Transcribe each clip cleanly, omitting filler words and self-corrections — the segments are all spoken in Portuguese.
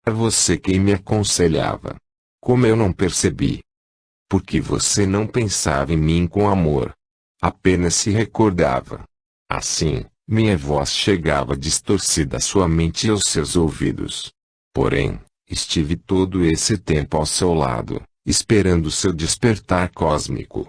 É você quem me aconselhava. Como eu não percebi? Porque você não pensava em mim com amor. Apenas se recordava. Assim, minha voz chegava distorcida à sua mente e aos seus ouvidos. Porém, estive todo esse tempo ao seu lado, esperando seu despertar cósmico.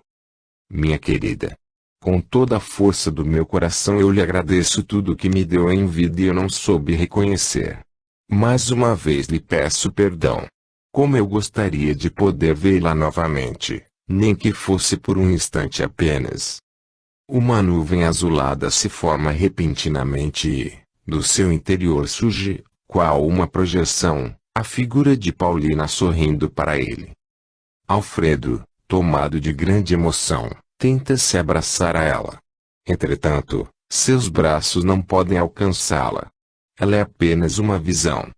Minha querida, com toda a força do meu coração eu lhe agradeço tudo o que me deu em vida e eu não soube reconhecer. Mais uma vez lhe peço perdão. Como eu gostaria de poder vê-la novamente, nem que fosse por um instante apenas. Uma nuvem azulada se forma repentinamente e, do seu interior surge, qual uma projeção, a figura de Paulina sorrindo para ele. Alfredo, tomado de grande emoção, tenta se abraçar a ela. Entretanto, seus braços não podem alcançá-la. Ela é apenas uma visão.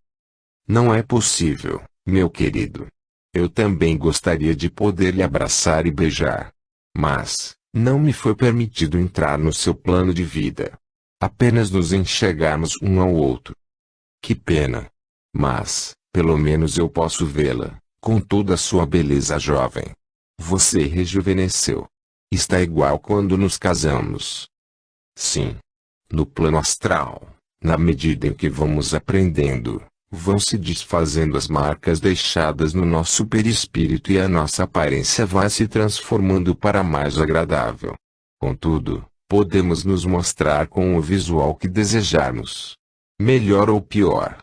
Não é possível, meu querido. Eu também gostaria de poder lhe abraçar e beijar. Mas, não me foi permitido entrar no seu plano de vida. Apenas nos enxergarmos um ao outro. Que pena. Mas, pelo menos eu posso vê-la, com toda a sua beleza jovem. Você rejuvenesceu. Está igual quando nos casamos. Sim. No plano astral, na medida em que vamos aprendendo, vão se desfazendo as marcas deixadas no nosso perispírito e a nossa aparência vai se transformando para mais agradável. Contudo, podemos nos mostrar com o visual que desejarmos. Melhor ou pior.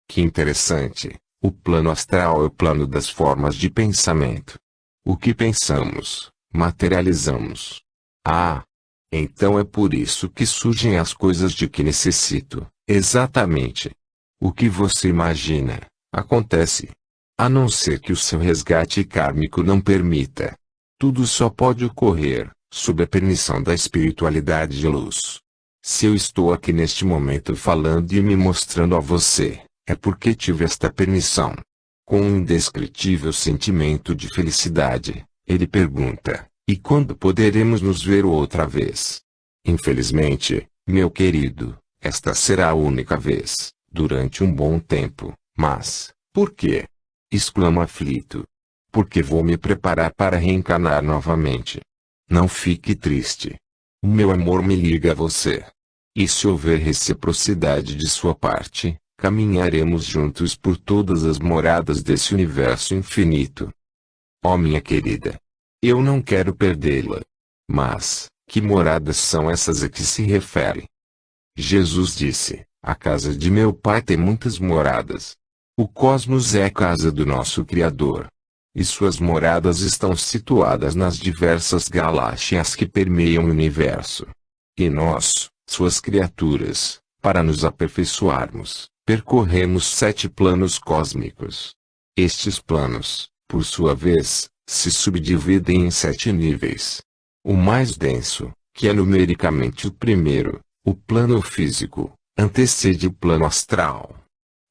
Que interessante, o plano astral é o plano das formas de pensamento. O que pensamos, materializamos. Ah! Então é por isso que surgem as coisas de que necessito, exatamente. O que você imagina, acontece. A não ser que o seu resgate kármico não permita. Tudo só pode ocorrer, sob a permissão da espiritualidade de luz. Se eu estou aqui neste momento falando e me mostrando a você, é porque tive esta permissão. Com um indescritível sentimento de felicidade, ele pergunta, e quando poderemos nos ver outra vez? Infelizmente, meu querido, esta será a única vez. Durante um bom tempo, mas, por quê? Exclama aflito. Porque vou me preparar para reencarnar novamente. Não fique triste. O meu amor me liga a você. E se houver reciprocidade de sua parte, caminharemos juntos por todas as moradas desse universo infinito. Oh minha querida! Eu não quero perdê-la. Mas, que moradas são essas a que se refere? Jesus disse, a casa de meu pai tem muitas moradas. O cosmos é a casa do nosso Criador. E suas moradas estão situadas nas diversas galáxias que permeiam o universo. E nós, suas criaturas, para nos aperfeiçoarmos, percorremos 7 planos cósmicos. Estes planos, por sua vez, se subdividem em 7 níveis. O mais denso, que é numericamente o primeiro, o plano físico, antecede o plano astral.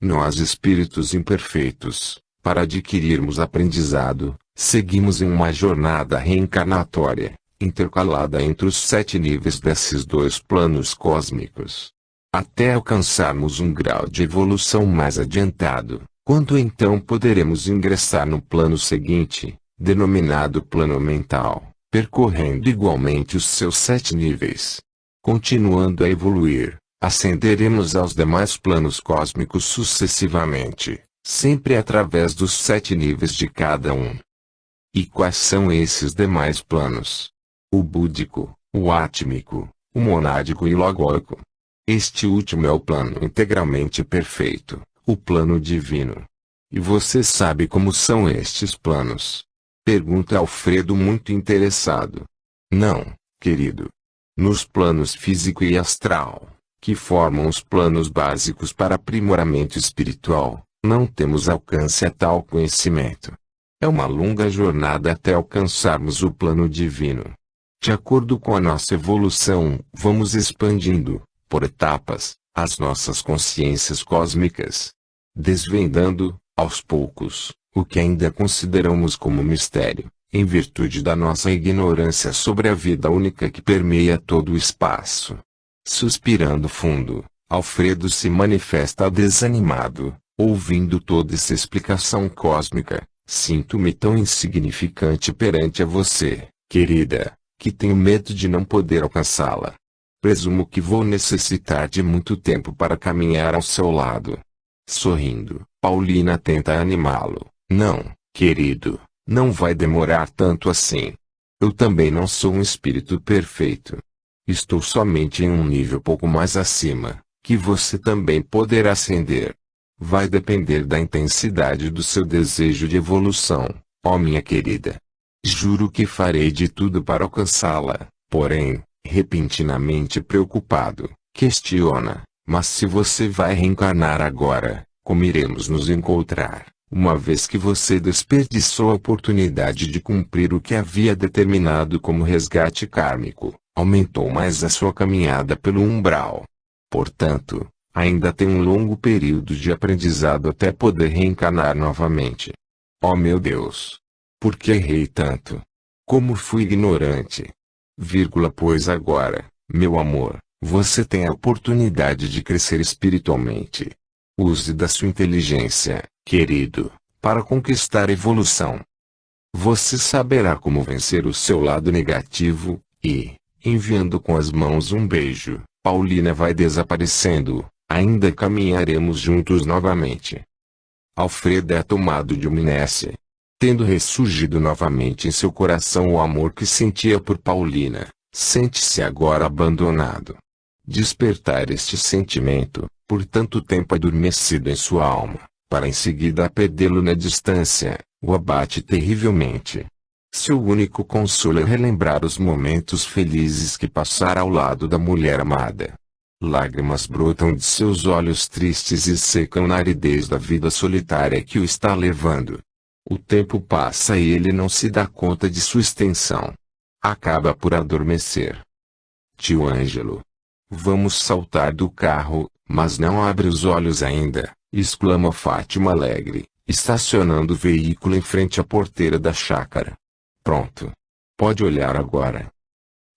Nós espíritos imperfeitos, para adquirirmos aprendizado, seguimos em uma jornada reencarnatória, intercalada entre os 7 níveis desses 2 planos cósmicos. Até alcançarmos um grau de evolução mais adiantado, quando então poderemos ingressar no plano seguinte, denominado plano mental, percorrendo igualmente os seus 7 níveis. Continuando a evoluir, ascenderemos aos demais planos cósmicos sucessivamente, sempre através dos 7 níveis de cada um. E quais são esses demais planos? O búdico, o átmico, o monádico e o logóico. Este último é o plano integralmente perfeito, o plano divino. E você sabe como são estes planos? Pergunta Alfredo muito interessado. Não, querido. Nos planos físico e astral, que formam os planos básicos para aprimoramento espiritual, não temos alcance a tal conhecimento. É uma longa jornada até alcançarmos o plano divino. De acordo com a nossa evolução, vamos expandindo, por etapas, as nossas consciências cósmicas, desvendando, aos poucos, o que ainda consideramos como mistério, em virtude da nossa ignorância sobre a vida única que permeia todo o espaço. Suspirando fundo, Alfredo se manifesta desanimado, Ouvindo toda essa explicação cósmica, sinto-me tão insignificante perante a você, querida, que tenho medo de não poder alcançá-la. Presumo que vou necessitar de muito tempo para caminhar ao seu lado. Sorrindo, Paulina tenta animá-lo. Não, querido, não vai demorar tanto assim. Eu também não sou um espírito perfeito. Estou somente em um nível pouco mais acima, que você também poderá ascender. Vai depender da intensidade do seu desejo de evolução, ó minha querida. Juro que farei de tudo para alcançá-la, porém, repentinamente preocupado, questiona, mas se você vai reencarnar agora, como iremos nos encontrar, uma vez que você desperdiçou a oportunidade de cumprir o que havia determinado como resgate kármico, aumentou mais a sua caminhada pelo umbral. Portanto, ainda tem um longo período de aprendizado até poder reencarnar novamente. Oh meu Deus! Por que errei tanto? Como fui ignorante? Pois agora, meu amor, você tem a oportunidade de crescer espiritualmente. Use da sua inteligência, querido, para conquistar a evolução. Você saberá como vencer o seu lado negativo, e, enviando com as mãos um beijo, Paulina vai desaparecendo. Ainda caminharemos juntos novamente. Alfredo é tomado de uma inércia. Tendo ressurgido novamente em seu coração o amor que sentia por Paulina, sente-se agora abandonado. Despertar este sentimento, por tanto tempo adormecido em sua alma, para em seguida perdê-lo na distância, o abate terrivelmente. Seu único consolo é relembrar os momentos felizes que passara ao lado da mulher amada. Lágrimas brotam de seus olhos tristes e secam na aridez da vida solitária que o está levando. O tempo passa e ele não se dá conta de sua extensão. Acaba por adormecer. Tio Ângelo. Vamos saltar do carro, mas não abre os olhos ainda, exclama Fátima alegre, estacionando o veículo em frente à porteira da chácara. Pronto. Pode olhar agora.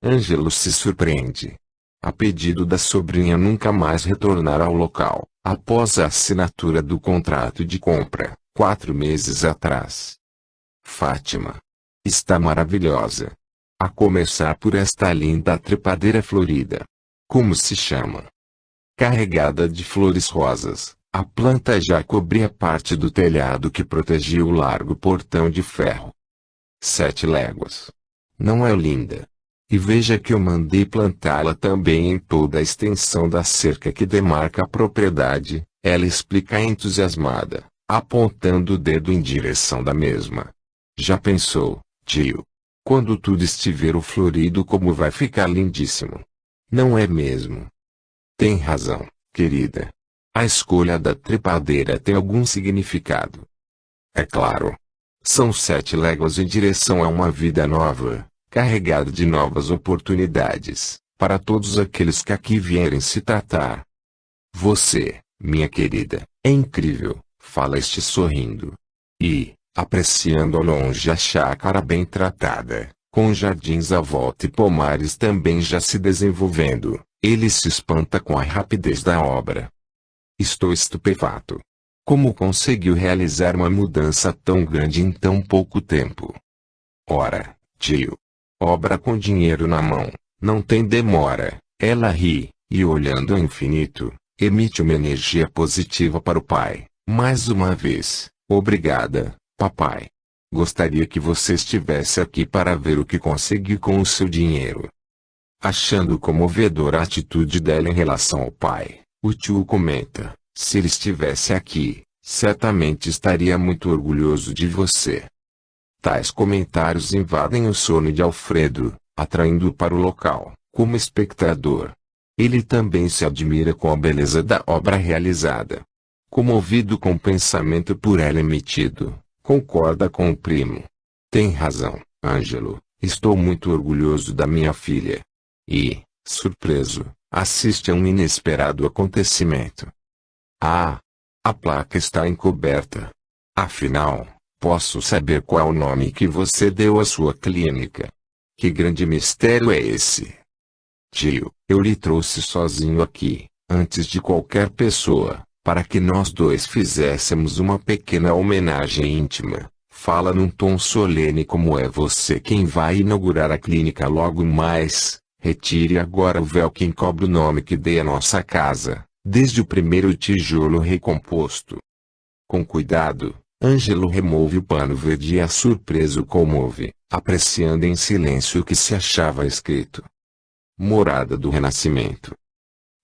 Ângelo se surpreende. A pedido da sobrinha nunca mais retornar ao local, após a assinatura do contrato de compra, 4 meses atrás. Fátima. Está maravilhosa. A começar por esta linda trepadeira florida. Como se chama? Carregada de flores rosas, a planta já cobria parte do telhado que protegia o largo portão de ferro. 7 léguas. Não é linda? E veja que eu mandei plantá-la também em toda a extensão da cerca que demarca a propriedade, ela explica entusiasmada, apontando o dedo em direção da mesma. Já pensou, tio? Quando tudo estiver florido como vai ficar lindíssimo. Não é mesmo? Tem razão, querida. A escolha da trepadeira tem algum significado. É claro. São 7 léguas em direção a uma vida nova, carregada de novas oportunidades, para todos aqueles que aqui vierem se tratar. Você, minha querida, é incrível, fala este sorrindo. E, apreciando ao longe a chácara bem tratada, com jardins à volta e pomares também já se desenvolvendo, ele se espanta com a rapidez da obra. Estou estupefato. Como conseguiu realizar uma mudança tão grande em tão pouco tempo? Ora, tio. Obra com dinheiro na mão, não tem demora. Ela ri, e olhando ao infinito, emite uma energia positiva para o pai. Mais uma vez, obrigada, papai. Gostaria que você estivesse aqui para ver o que consegui com o seu dinheiro. Achando comovedora a atitude dela em relação ao pai, o tio comenta: se ele estivesse aqui, certamente estaria muito orgulhoso de você. Tais comentários invadem o sono de Alfredo, atraindo-o para o local, como espectador. Ele também se admira com a beleza da obra realizada. Comovido com o pensamento por ela emitido, concorda com o primo. Tem razão, Ângelo, estou muito orgulhoso da minha filha. E, surpreso, assiste a um inesperado acontecimento. Ah! A placa está encoberta. Afinal, posso saber qual o nome que você deu à sua clínica? Que grande mistério é esse? Tio, eu lhe trouxe sozinho aqui, antes de qualquer pessoa, para que nós dois fizéssemos uma pequena homenagem íntima. Fala num tom solene como é você quem vai inaugurar a clínica logo mais. Retire agora o véu que encobre o nome que dei à nossa casa, desde o primeiro tijolo recomposto. Com cuidado, Ângelo remove o pano verde e a surpresa o comove, apreciando em silêncio o que se achava escrito. Morada do Renascimento.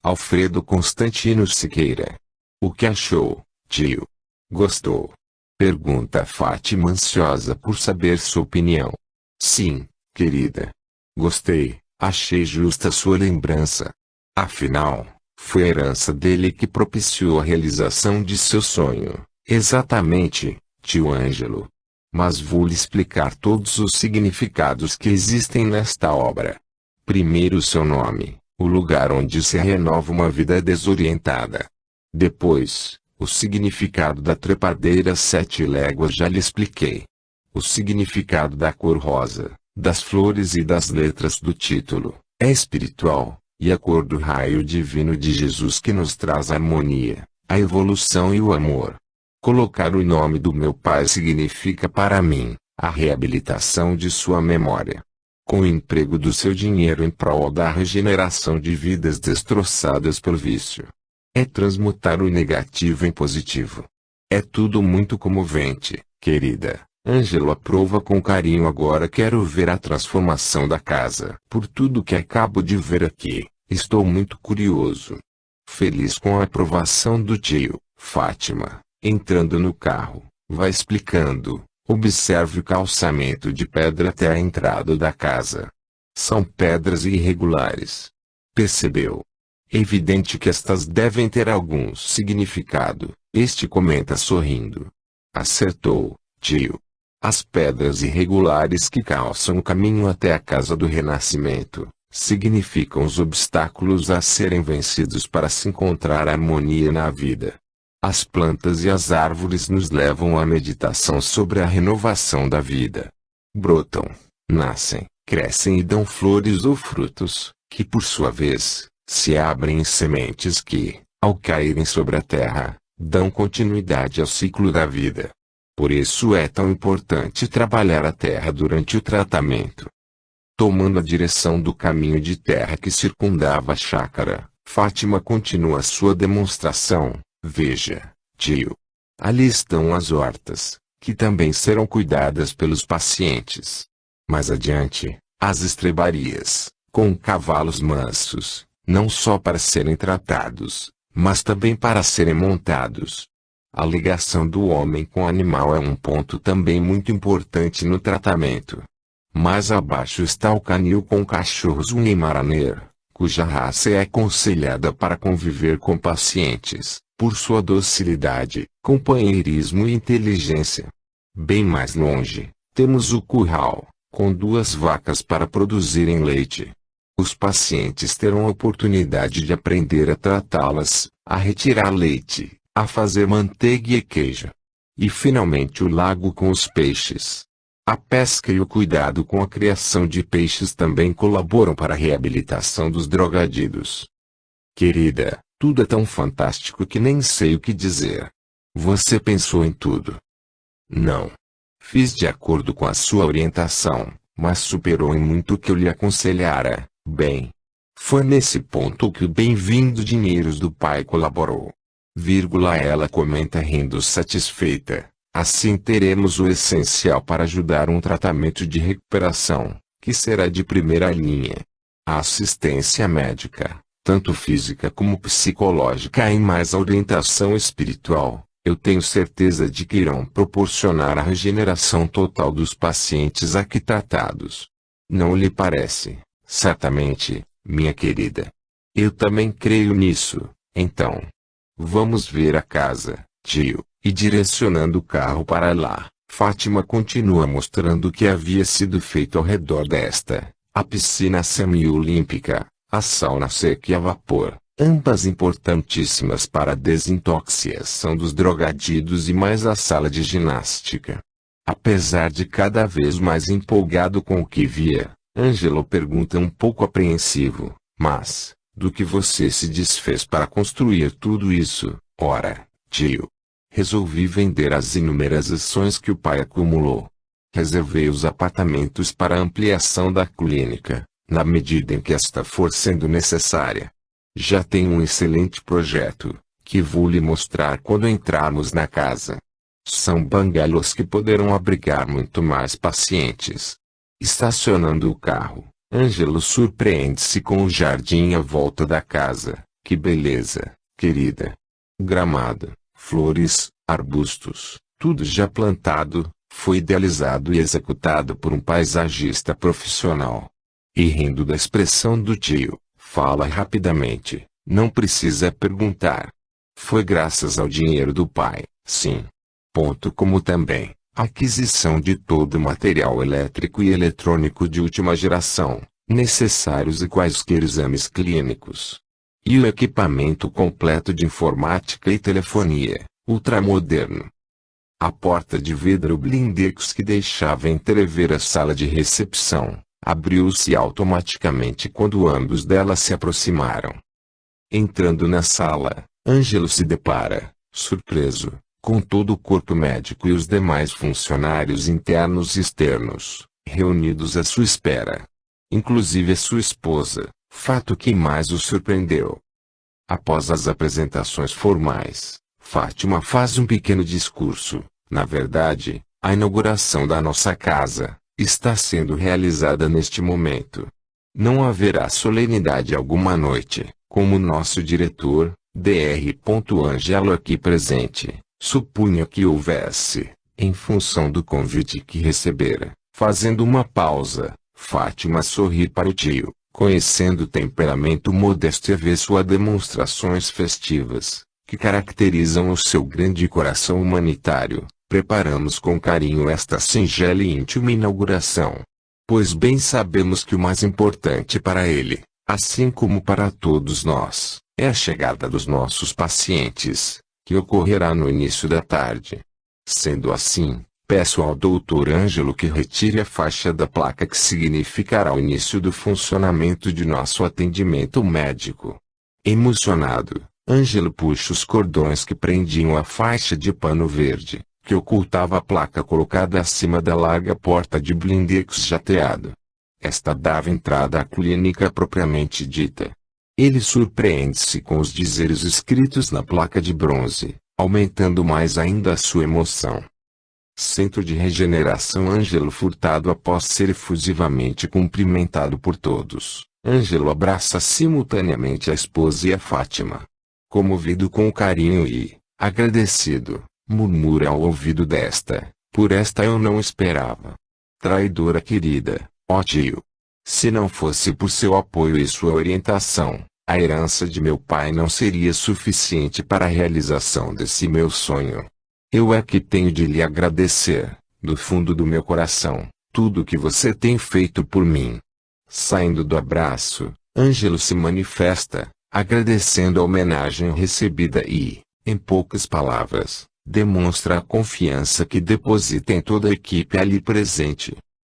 Alfredo Constantino Siqueira. O que achou, tio? Gostou? Pergunta Fátima ansiosa por saber sua opinião. Sim, querida. Gostei, achei justa sua lembrança. Afinal, foi a herança dele que propiciou a realização de seu sonho. Exatamente, tio Ângelo. Mas vou lhe explicar todos os significados que existem nesta obra. Primeiro seu nome, o lugar onde se renova uma vida desorientada. Depois, o significado da trepadeira 7 léguas já lhe expliquei. O significado da cor rosa, das flores e das letras do título, é espiritual, e a cor do raio divino de Jesus que nos traz a harmonia, a evolução e o amor. Colocar o nome do meu pai significa para mim, a reabilitação de sua memória. Com o emprego do seu dinheiro em prol da regeneração de vidas destroçadas pelo vício. É transmutar o negativo em positivo. É tudo muito comovente, querida. Ângelo aprova com carinho. Agora quero ver a transformação da casa. Por tudo que acabo de ver aqui, estou muito curioso. Feliz com a aprovação do tio. Fátima, entrando no carro, vai explicando. Observe o calçamento de pedra até a entrada da casa. São pedras irregulares. Percebeu? É evidente que estas devem ter algum significado. Este comenta sorrindo. Acertou, tio. As pedras irregulares que calçam o caminho até a casa do renascimento, significam os obstáculos a serem vencidos para se encontrar harmonia na vida. As plantas e as árvores nos levam à meditação sobre a renovação da vida. Brotam, nascem, crescem e dão flores ou frutos, que por sua vez, se abrem em sementes que, ao caírem sobre a terra, dão continuidade ao ciclo da vida. Por isso é tão importante trabalhar a terra durante o tratamento. Tomando a direção do caminho de terra que circundava a chácara, Fátima continua sua demonstração. Veja, tio. Ali estão as hortas, que também serão cuidadas pelos pacientes. Mais adiante, as estrebarias, com cavalos mansos, não só para serem tratados, mas também para serem montados. A ligação do homem com o animal é um ponto também muito importante no tratamento. Mais abaixo está o canil com cachorros Weimaraner, cuja raça é aconselhada para conviver com pacientes, por sua docilidade, companheirismo e inteligência. Bem mais longe, temos o curral, com 2 vacas para produzirem leite. Os pacientes terão a oportunidade de aprender a tratá-las, a retirar leite, a fazer manteiga e queijo. E finalmente o lago com os peixes. A pesca e o cuidado com a criação de peixes também colaboram para a reabilitação dos drogadidos. Querida, tudo é tão fantástico que nem sei o que dizer. Você pensou em tudo? Não. Fiz de acordo com a sua orientação, mas superou em muito o que eu lhe aconselhara. Bem, foi nesse ponto que o bem-vindo dinheiros do pai colaborou. Ela comenta rindo satisfeita. Assim teremos o essencial para ajudar um tratamento de recuperação, que será de primeira linha. A assistência médica, tanto física como psicológica e mais a orientação espiritual, eu tenho certeza de que irão proporcionar a regeneração total dos pacientes aqui tratados. Não lhe parece? Certamente, minha querida. Eu também creio nisso. Então, vamos ver a casa, tio. E direcionando o carro para lá, Fátima continua mostrando o que havia sido feito ao redor desta, a piscina semi-olímpica, a sauna seca e a vapor, ambas importantíssimas para a desintoxicação dos drogadidos e mais a sala de ginástica. Apesar de cada vez mais empolgado com o que via, Ângelo pergunta um pouco apreensivo, mas, do que você se desfez para construir tudo isso? Ora, tio, resolvi vender as inúmeras ações que o pai acumulou. Reservei os apartamentos para a ampliação da clínica, na medida em que esta for sendo necessária. Já tenho um excelente projeto, que vou lhe mostrar quando entrarmos na casa. São bangalôs que poderão abrigar muito mais pacientes. Estacionando o carro, Ângelo surpreende-se com o jardim à volta da casa. Que beleza, querida! Gramado, flores, arbustos, tudo já plantado, foi idealizado e executado por um paisagista profissional. E rindo da expressão do tio, fala rapidamente, não precisa perguntar. Foi graças ao dinheiro do pai, sim. Como também, a aquisição de todo o material elétrico e eletrônico de última geração, necessários e quaisquer exames clínicos. E o equipamento completo de informática e telefonia, ultramoderno. A porta de vidro blindex que deixava entrever a sala de recepção, abriu-se automaticamente quando ambos dela se aproximaram. Entrando na sala, Ângelo se depara, surpreso, com todo o corpo médico e os demais funcionários internos e externos, reunidos à sua espera. Inclusive a sua esposa, fato que mais o surpreendeu. Após as apresentações formais, Fátima faz um pequeno discurso. Na verdade, a inauguração da nossa casa está sendo realizada neste momento. Não haverá solenidade alguma à noite, como nosso diretor, Dr. Ângelo aqui presente, supunha que houvesse, em função do convite que recebera. Fazendo uma pausa, Fátima sorri para o tio, conhecendo o temperamento modesto e avesso a demonstrações festivas, que caracterizam o seu grande coração humanitário. Preparamos com carinho esta singela e íntima inauguração. Pois bem sabemos que o mais importante para ele, assim como para todos nós, é a chegada dos nossos pacientes, que ocorrerá no início da tarde. Sendo assim, peço ao Dr. Ângelo que retire a faixa da placa que significará o início do funcionamento de nosso atendimento médico. Emocionado, Ângelo puxa os cordões que prendiam a faixa de pano verde, que ocultava a placa colocada acima da larga porta de blindex jateado. Esta dava entrada à clínica propriamente dita. Ele surpreende-se com os dizeres escritos na placa de bronze, aumentando mais ainda a sua emoção. Centro de Regeneração Ângelo Furtado. Após ser efusivamente cumprimentado por todos, Ângelo abraça simultaneamente a esposa e a Fátima. Comovido com o carinho e, agradecido, murmura ao ouvido desta, por esta eu não esperava. Traidora querida, ó tio. Se não fosse por seu apoio e sua orientação, a herança de meu pai não seria suficiente para a realização desse meu sonho. Eu é que tenho de lhe agradecer, do fundo do meu coração, tudo o que você tem feito por mim. Saindo do abraço, Ângelo se manifesta, agradecendo a homenagem recebida e, em poucas palavras, demonstra a confiança que deposita em toda a equipe ali presente.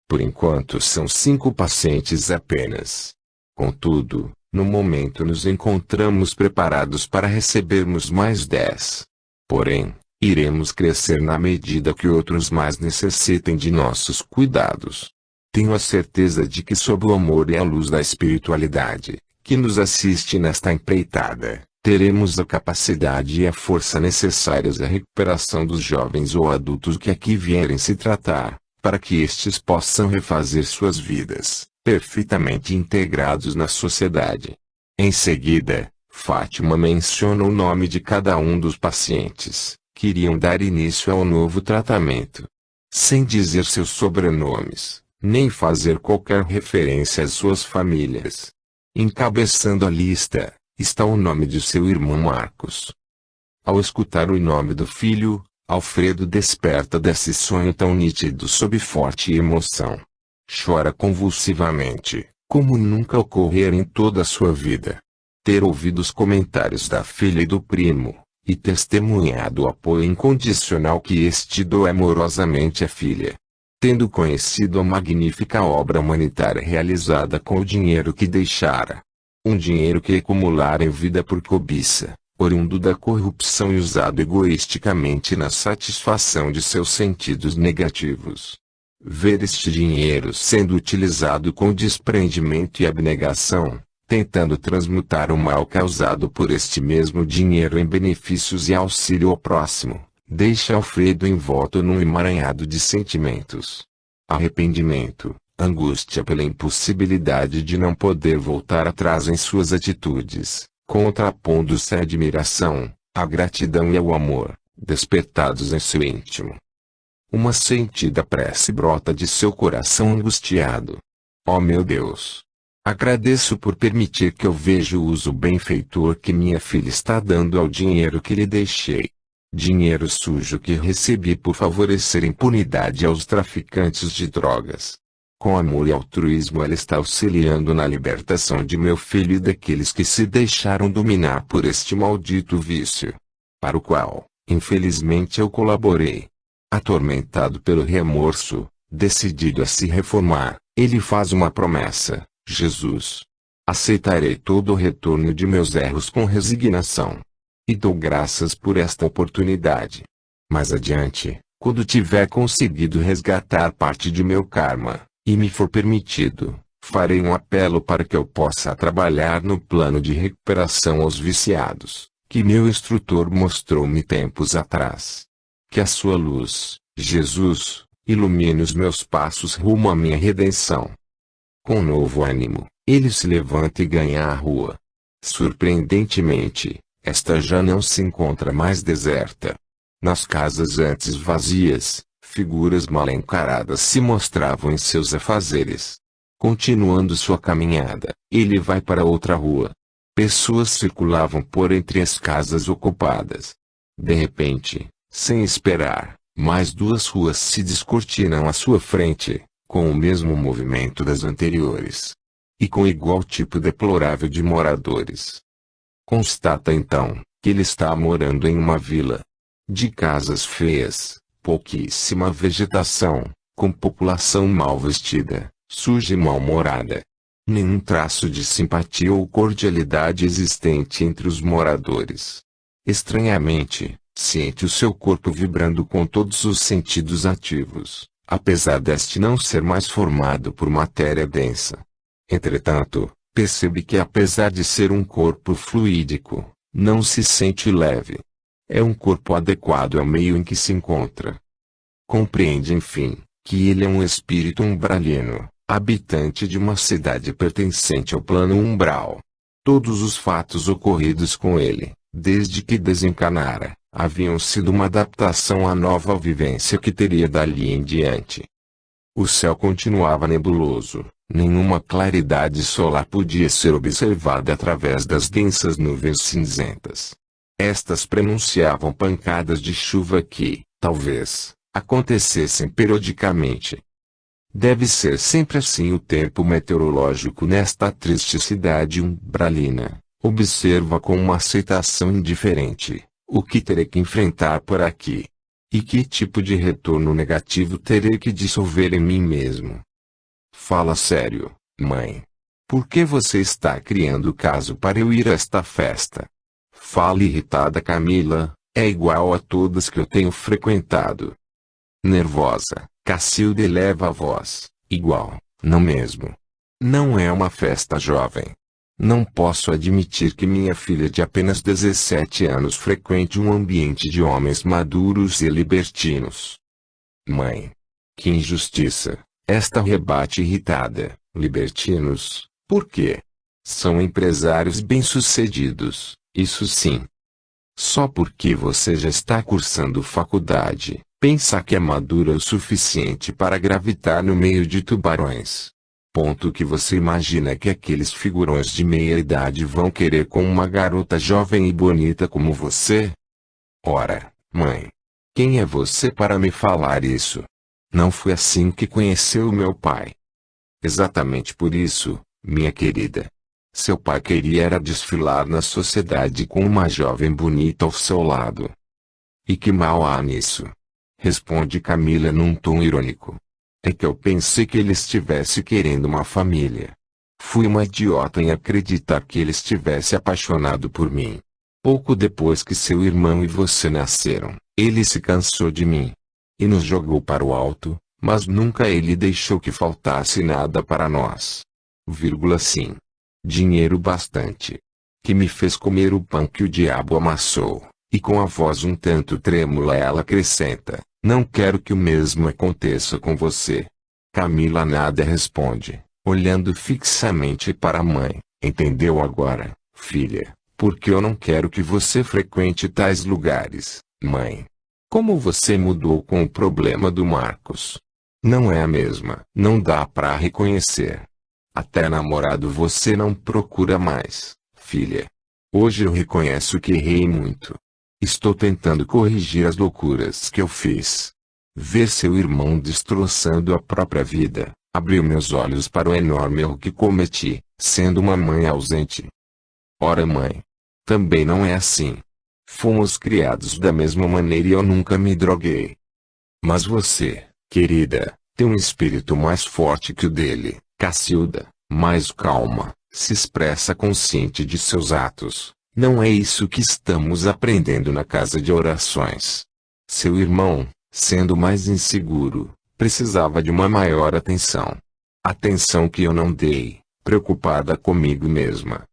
Por enquanto são 5 pacientes apenas. Contudo, no momento nos encontramos preparados para recebermos mais 10. Porém, iremos crescer na medida que outros mais necessitem de nossos cuidados. Tenho a certeza de que sob o amor e a luz da espiritualidade, que nos assiste nesta empreitada, teremos a capacidade e a força necessárias à recuperação dos jovens ou adultos que aqui vierem se tratar, para que estes possam refazer suas vidas, perfeitamente integrados na sociedade. Em seguida, Fátima menciona o nome de cada um dos pacientes, que iriam dar início ao novo tratamento. Sem dizer seus sobrenomes, nem fazer qualquer referência às suas famílias. Encabeçando a lista, está o nome de seu irmão Marcos. Ao escutar o nome do filho, Alfredo desperta desse sonho tão nítido sob forte emoção. Chora convulsivamente, como nunca ocorrera em toda a sua vida. Ter ouvido os comentários da filha e do primo, e testemunhado o apoio incondicional que este doa amorosamente à filha. Tendo conhecido a magnífica obra humanitária realizada com o dinheiro que deixara. Um dinheiro que acumulara em vida por cobiça, oriundo da corrupção e usado egoisticamente na satisfação de seus sentidos negativos. Ver este dinheiro sendo utilizado com desprendimento e abnegação, tentando transmutar o mal causado por este mesmo dinheiro em benefícios e auxílio ao próximo, deixa Alfredo envolto num emaranhado de sentimentos. Arrependimento, angústia pela impossibilidade de não poder voltar atrás em suas atitudes, contrapondo-se à admiração, à gratidão e ao amor, despertados em seu íntimo. Uma sentida prece brota de seu coração angustiado. Ó meu Deus! Agradeço por permitir que eu veja o uso benfeitor que minha filha está dando ao dinheiro que lhe deixei. Dinheiro sujo que recebi por favorecer impunidade aos traficantes de drogas. Com amor e altruísmo ela está auxiliando na libertação de meu filho e daqueles que se deixaram dominar por este maldito vício, para o qual, infelizmente eu colaborei. Atormentado pelo remorso, decidido a se reformar, ele faz uma promessa: Jesus, aceitarei todo o retorno de meus erros com resignação. E dou graças por esta oportunidade. Mais adiante, quando tiver conseguido resgatar parte de meu karma, e me for permitido, farei um apelo para que eu possa trabalhar no plano de recuperação aos viciados, que meu instrutor mostrou-me tempos atrás. Que a sua luz, Jesus, ilumine os meus passos rumo à minha redenção. Com novo ânimo, ele se levanta e ganha a rua. Surpreendentemente, esta já não se encontra mais deserta. Nas casas antes vazias, figuras mal encaradas se mostravam em seus afazeres. Continuando sua caminhada, ele vai para outra rua. Pessoas circulavam por entre as casas ocupadas. De repente, sem esperar, mais duas ruas se descortinam à sua frente, com o mesmo movimento das anteriores. E com igual tipo deplorável de moradores. Constata então, que ele está morando em uma vila. De casas feias, pouquíssima vegetação, com população mal vestida, suja e mal-humorada. Nenhum traço de simpatia ou cordialidade existente entre os moradores. Estranhamente, sente o seu corpo vibrando com todos os sentidos ativos, apesar deste não ser mais formado por matéria densa. Entretanto, percebe que apesar de ser um corpo fluídico, não se sente leve. É um corpo adequado ao meio em que se encontra. Compreende enfim, que ele é um espírito umbralino, habitante de uma cidade pertencente ao plano umbral. Todos os fatos ocorridos com ele, desde que desencarnara, haviam sido uma adaptação à nova vivência que teria dali em diante. O céu continuava nebuloso, nenhuma claridade solar podia ser observada através das densas nuvens cinzentas. Estas prenunciavam pancadas de chuva que, talvez, acontecessem periodicamente. Deve ser sempre assim o tempo meteorológico nesta triste cidade umbralina, observa com uma aceitação indiferente, o que terei que enfrentar por aqui. E que tipo de retorno negativo terei que dissolver em mim mesmo? Fala sério, mãe. Por que você está criando caso para eu ir a esta festa? Fala irritada Camila, é igual a todas que eu tenho frequentado. Nervosa, Cacilda eleva a voz, igual, não mesmo? Não é uma festa jovem. Não posso admitir que minha filha de apenas 17 anos frequente um ambiente de homens maduros e libertinos. Mãe. Que injustiça! Esta rebate irritada. Libertinos, por quê? São empresários bem-sucedidos, isso sim. Só porque você já está cursando faculdade, pensa que é madura o suficiente para gravitar no meio de tubarões. Ponto que você imagina que aqueles figurões de meia-idade vão querer com uma garota jovem e bonita como você? Ora, mãe, quem é você para me falar isso? Não foi assim que conheceu meu pai. Exatamente por isso, minha querida. Seu pai queria era desfilar na sociedade com uma jovem bonita ao seu lado. E que mal há nisso? Responde Camila num tom irônico. É que eu pensei que ele estivesse querendo uma família. Fui uma idiota em acreditar que ele estivesse apaixonado por mim. Pouco depois que seu irmão e você nasceram, ele se cansou de mim e nos jogou para o alto, mas nunca ele deixou que faltasse nada para nós. Sim. Dinheiro bastante. Que me fez comer o pão que o diabo amassou. E com a voz um tanto trêmula ela acrescenta: não quero que o mesmo aconteça com você. Camila nada responde, olhando fixamente para a mãe. Entendeu agora, filha, porque eu não quero que você frequente tais lugares, mãe. Como você mudou com o problema do Marcos? Não é a mesma. Não dá para reconhecer. Até namorado você não procura mais, filha. Hoje eu reconheço que errei muito. Estou tentando corrigir as loucuras que eu fiz. Ver seu irmão destroçando a própria vida, abriu meus olhos para o enorme erro que cometi, sendo uma mãe ausente. Ora mãe, também não é assim. Fomos criados da mesma maneira e eu nunca me droguei. Mas você, querida, tem um espírito mais forte que o dele. Cacilda, mais calma, se expressa consciente de seus atos. Não é isso que estamos aprendendo na casa de orações. Seu irmão, sendo mais inseguro, precisava de uma maior atenção. Atenção que eu não dei, preocupada comigo mesma.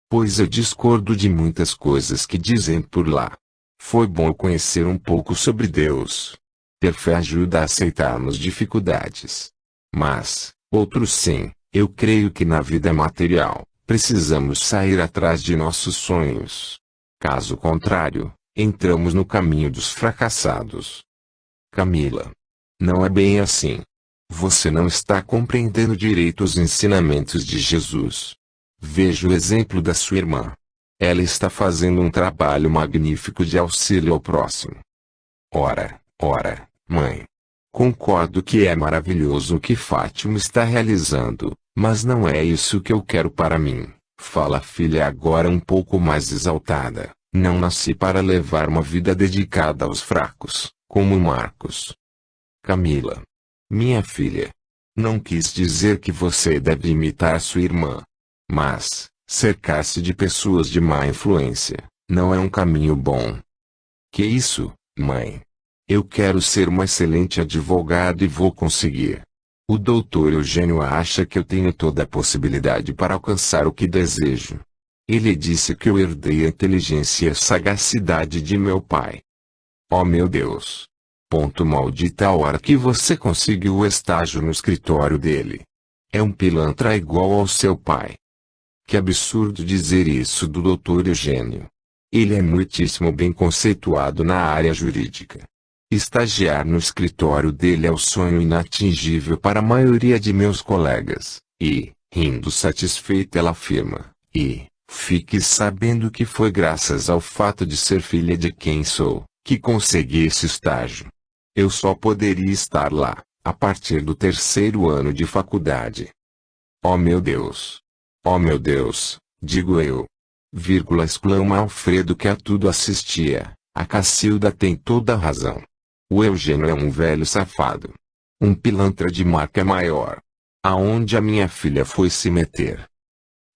Pois eu discordo de muitas coisas que dizem por lá. Foi bom conhecer um pouco sobre Deus. Ter fé ajuda a aceitarmos dificuldades. Mas, outros sim, eu creio que na vida material, precisamos sair atrás de nossos sonhos. Caso contrário, entramos no caminho dos fracassados. Camila. Não é bem assim. Você não está compreendendo direito os ensinamentos de Jesus. Veja o exemplo da sua irmã. Ela está fazendo um trabalho magnífico de auxílio ao próximo. Ora, mãe. Concordo que é maravilhoso o que Fátima está realizando, mas não é isso que eu quero para mim. Fala a filha agora um pouco mais exaltada. Não nasci para levar uma vida dedicada aos fracos, como Marcos. Camila. Minha filha. Não quis dizer que você deve imitar sua irmã. Mas, cercar-se de pessoas de má influência, não é um caminho bom. Que isso, mãe? Eu quero ser uma excelente advogada e vou conseguir. O doutor Eugênio acha que eu tenho toda a possibilidade para alcançar o que desejo. Ele disse que eu herdei a inteligência e a sagacidade de meu pai. Oh meu Deus! Ponto maldita a hora que você conseguiu o estágio no escritório dele. É um pilantra igual ao seu pai. Que absurdo dizer isso do Dr. Eugênio. Ele é muitíssimo bem conceituado na área jurídica. Estagiar no escritório dele é o sonho inatingível para a maioria de meus colegas. E, rindo satisfeita ela afirma, fique sabendo que foi graças ao fato de ser filha de quem sou, que consegui esse estágio. Eu só poderia estar lá, a partir do 3º ano de faculdade. Oh meu Deus! Oh meu Deus, digo eu. Exclama Alfredo que a tudo assistia. A Cacilda tem toda a razão. O Eugênio é um velho safado. Um pilantra de marca maior. Aonde a minha filha foi se meter?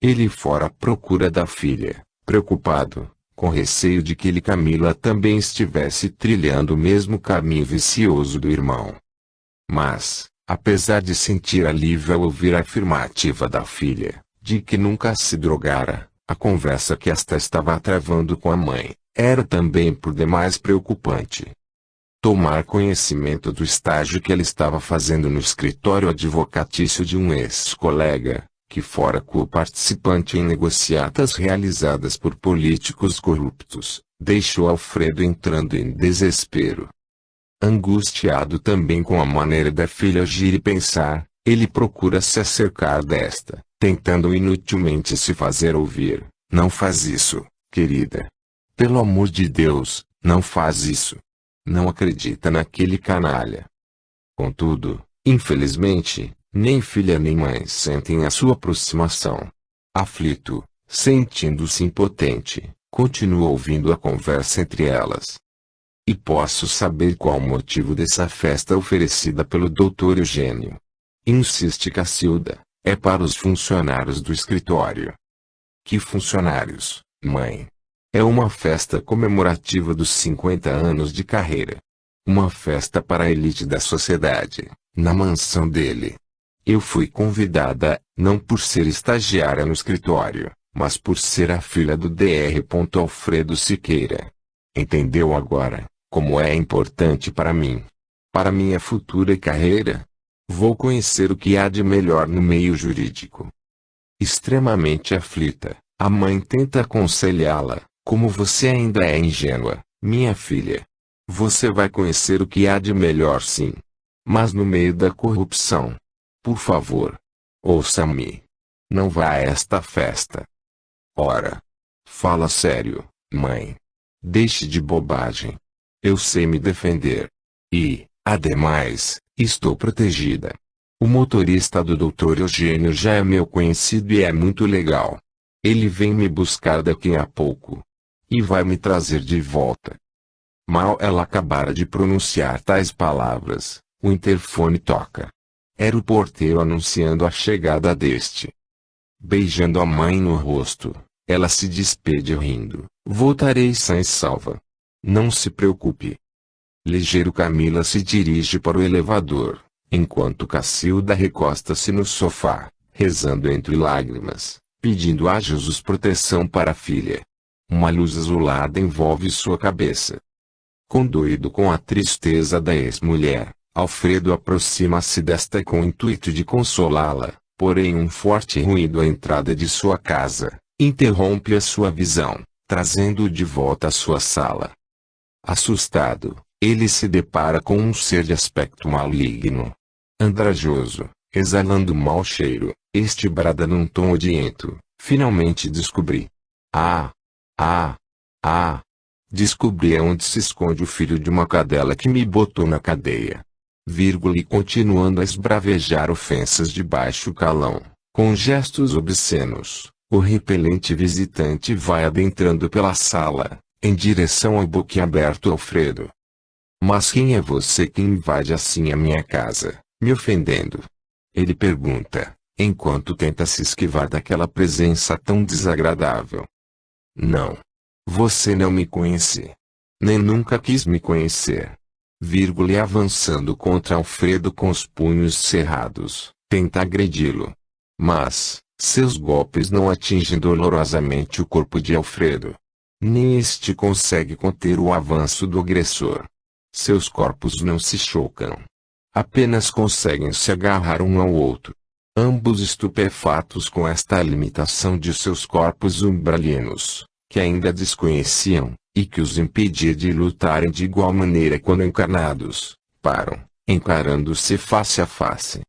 Ele fora à procura da filha, preocupado, com receio de que Camila também estivesse trilhando o mesmo caminho vicioso do irmão. Mas, apesar de sentir alívio ao ouvir a afirmativa da filha, de que nunca se drogara, a conversa que esta estava travando com a mãe, era também por demais preocupante. Tomar conhecimento do estágio que ela estava fazendo no escritório advocatício de um ex-colega, que fora co-participante em negociatas realizadas por políticos corruptos, deixou Alfredo entrando em desespero. Angustiado também com a maneira da filha agir e pensar, ele procura se acercar desta, tentando inutilmente se fazer ouvir. Não faz isso, querida. Pelo amor de Deus, não faz isso. Não acredita naquele canalha. Contudo, infelizmente, nem filha nem mãe sentem a sua aproximação. Aflito, sentindo-se impotente, continua ouvindo a conversa entre elas. E posso saber qual o motivo dessa festa oferecida pelo Dr. Eugênio? Insiste Cacilda, é para os funcionários do escritório. Que funcionários, mãe? É uma festa comemorativa dos 50 anos de carreira. Uma festa para a elite da sociedade, na mansão dele. Eu fui convidada, não por ser estagiária no escritório, mas por ser a filha do Dr. Alfredo Siqueira. Entendeu agora, como é importante para mim? Para minha futura carreira? Vou conhecer o que há de melhor no meio jurídico. Extremamente aflita, a mãe tenta aconselhá-la. Como você ainda é ingênua, minha filha. Você vai conhecer o que há de melhor sim. Mas no meio da corrupção. Por favor. Ouça-me. Não vá a esta festa. Ora. Fala sério, mãe. Deixe de bobagem. Eu sei me defender. E, ademais, estou protegida. O motorista do Dr. Eugênio já é meu conhecido e é muito legal. Ele vem me buscar daqui a pouco. E vai me trazer de volta. Mal ela acabara de pronunciar tais palavras, o interfone toca. Era o porteiro anunciando a chegada deste. Beijando a mãe no rosto, ela se despede rindo. Voltarei sã e salva. Não se preocupe. Ligeiro Camila se dirige para o elevador, enquanto Cacilda recosta-se no sofá, rezando entre lágrimas, pedindo a Jesus proteção para a filha. Uma luz azulada envolve sua cabeça. Condoído com a tristeza da ex-mulher, Alfredo aproxima-se desta com o intuito de consolá-la, porém um forte ruído à entrada de sua casa interrompe a sua visão, trazendo-o de volta à sua sala. Assustado, ele se depara com um ser de aspecto maligno. Andrajoso, exalando mau cheiro, este brada num tom odiento. Finalmente descobri. Descobri onde se esconde o filho de uma cadela que me botou na cadeia. E continuando a esbravejar ofensas de baixo calão, com gestos obscenos, o repelente visitante vai adentrando pela sala, em direção ao boquiaberto Alfredo. Mas quem é você que invade assim a minha casa, me ofendendo? Ele pergunta, enquanto tenta se esquivar daquela presença tão desagradável. Não. Você não me conhece. Nem nunca quis me conhecer. E avançando contra Alfredo com os punhos cerrados, tenta agredi-lo. Mas, seus golpes não atingem dolorosamente o corpo de Alfredo. Nem este consegue conter o avanço do agressor. Seus corpos não se chocam. Apenas conseguem se agarrar um ao outro. Ambos estupefatos com esta limitação de seus corpos umbralinos, que ainda desconheciam, e que os impedia de lutarem de igual maneira quando encarnados, param, encarando-se face a face.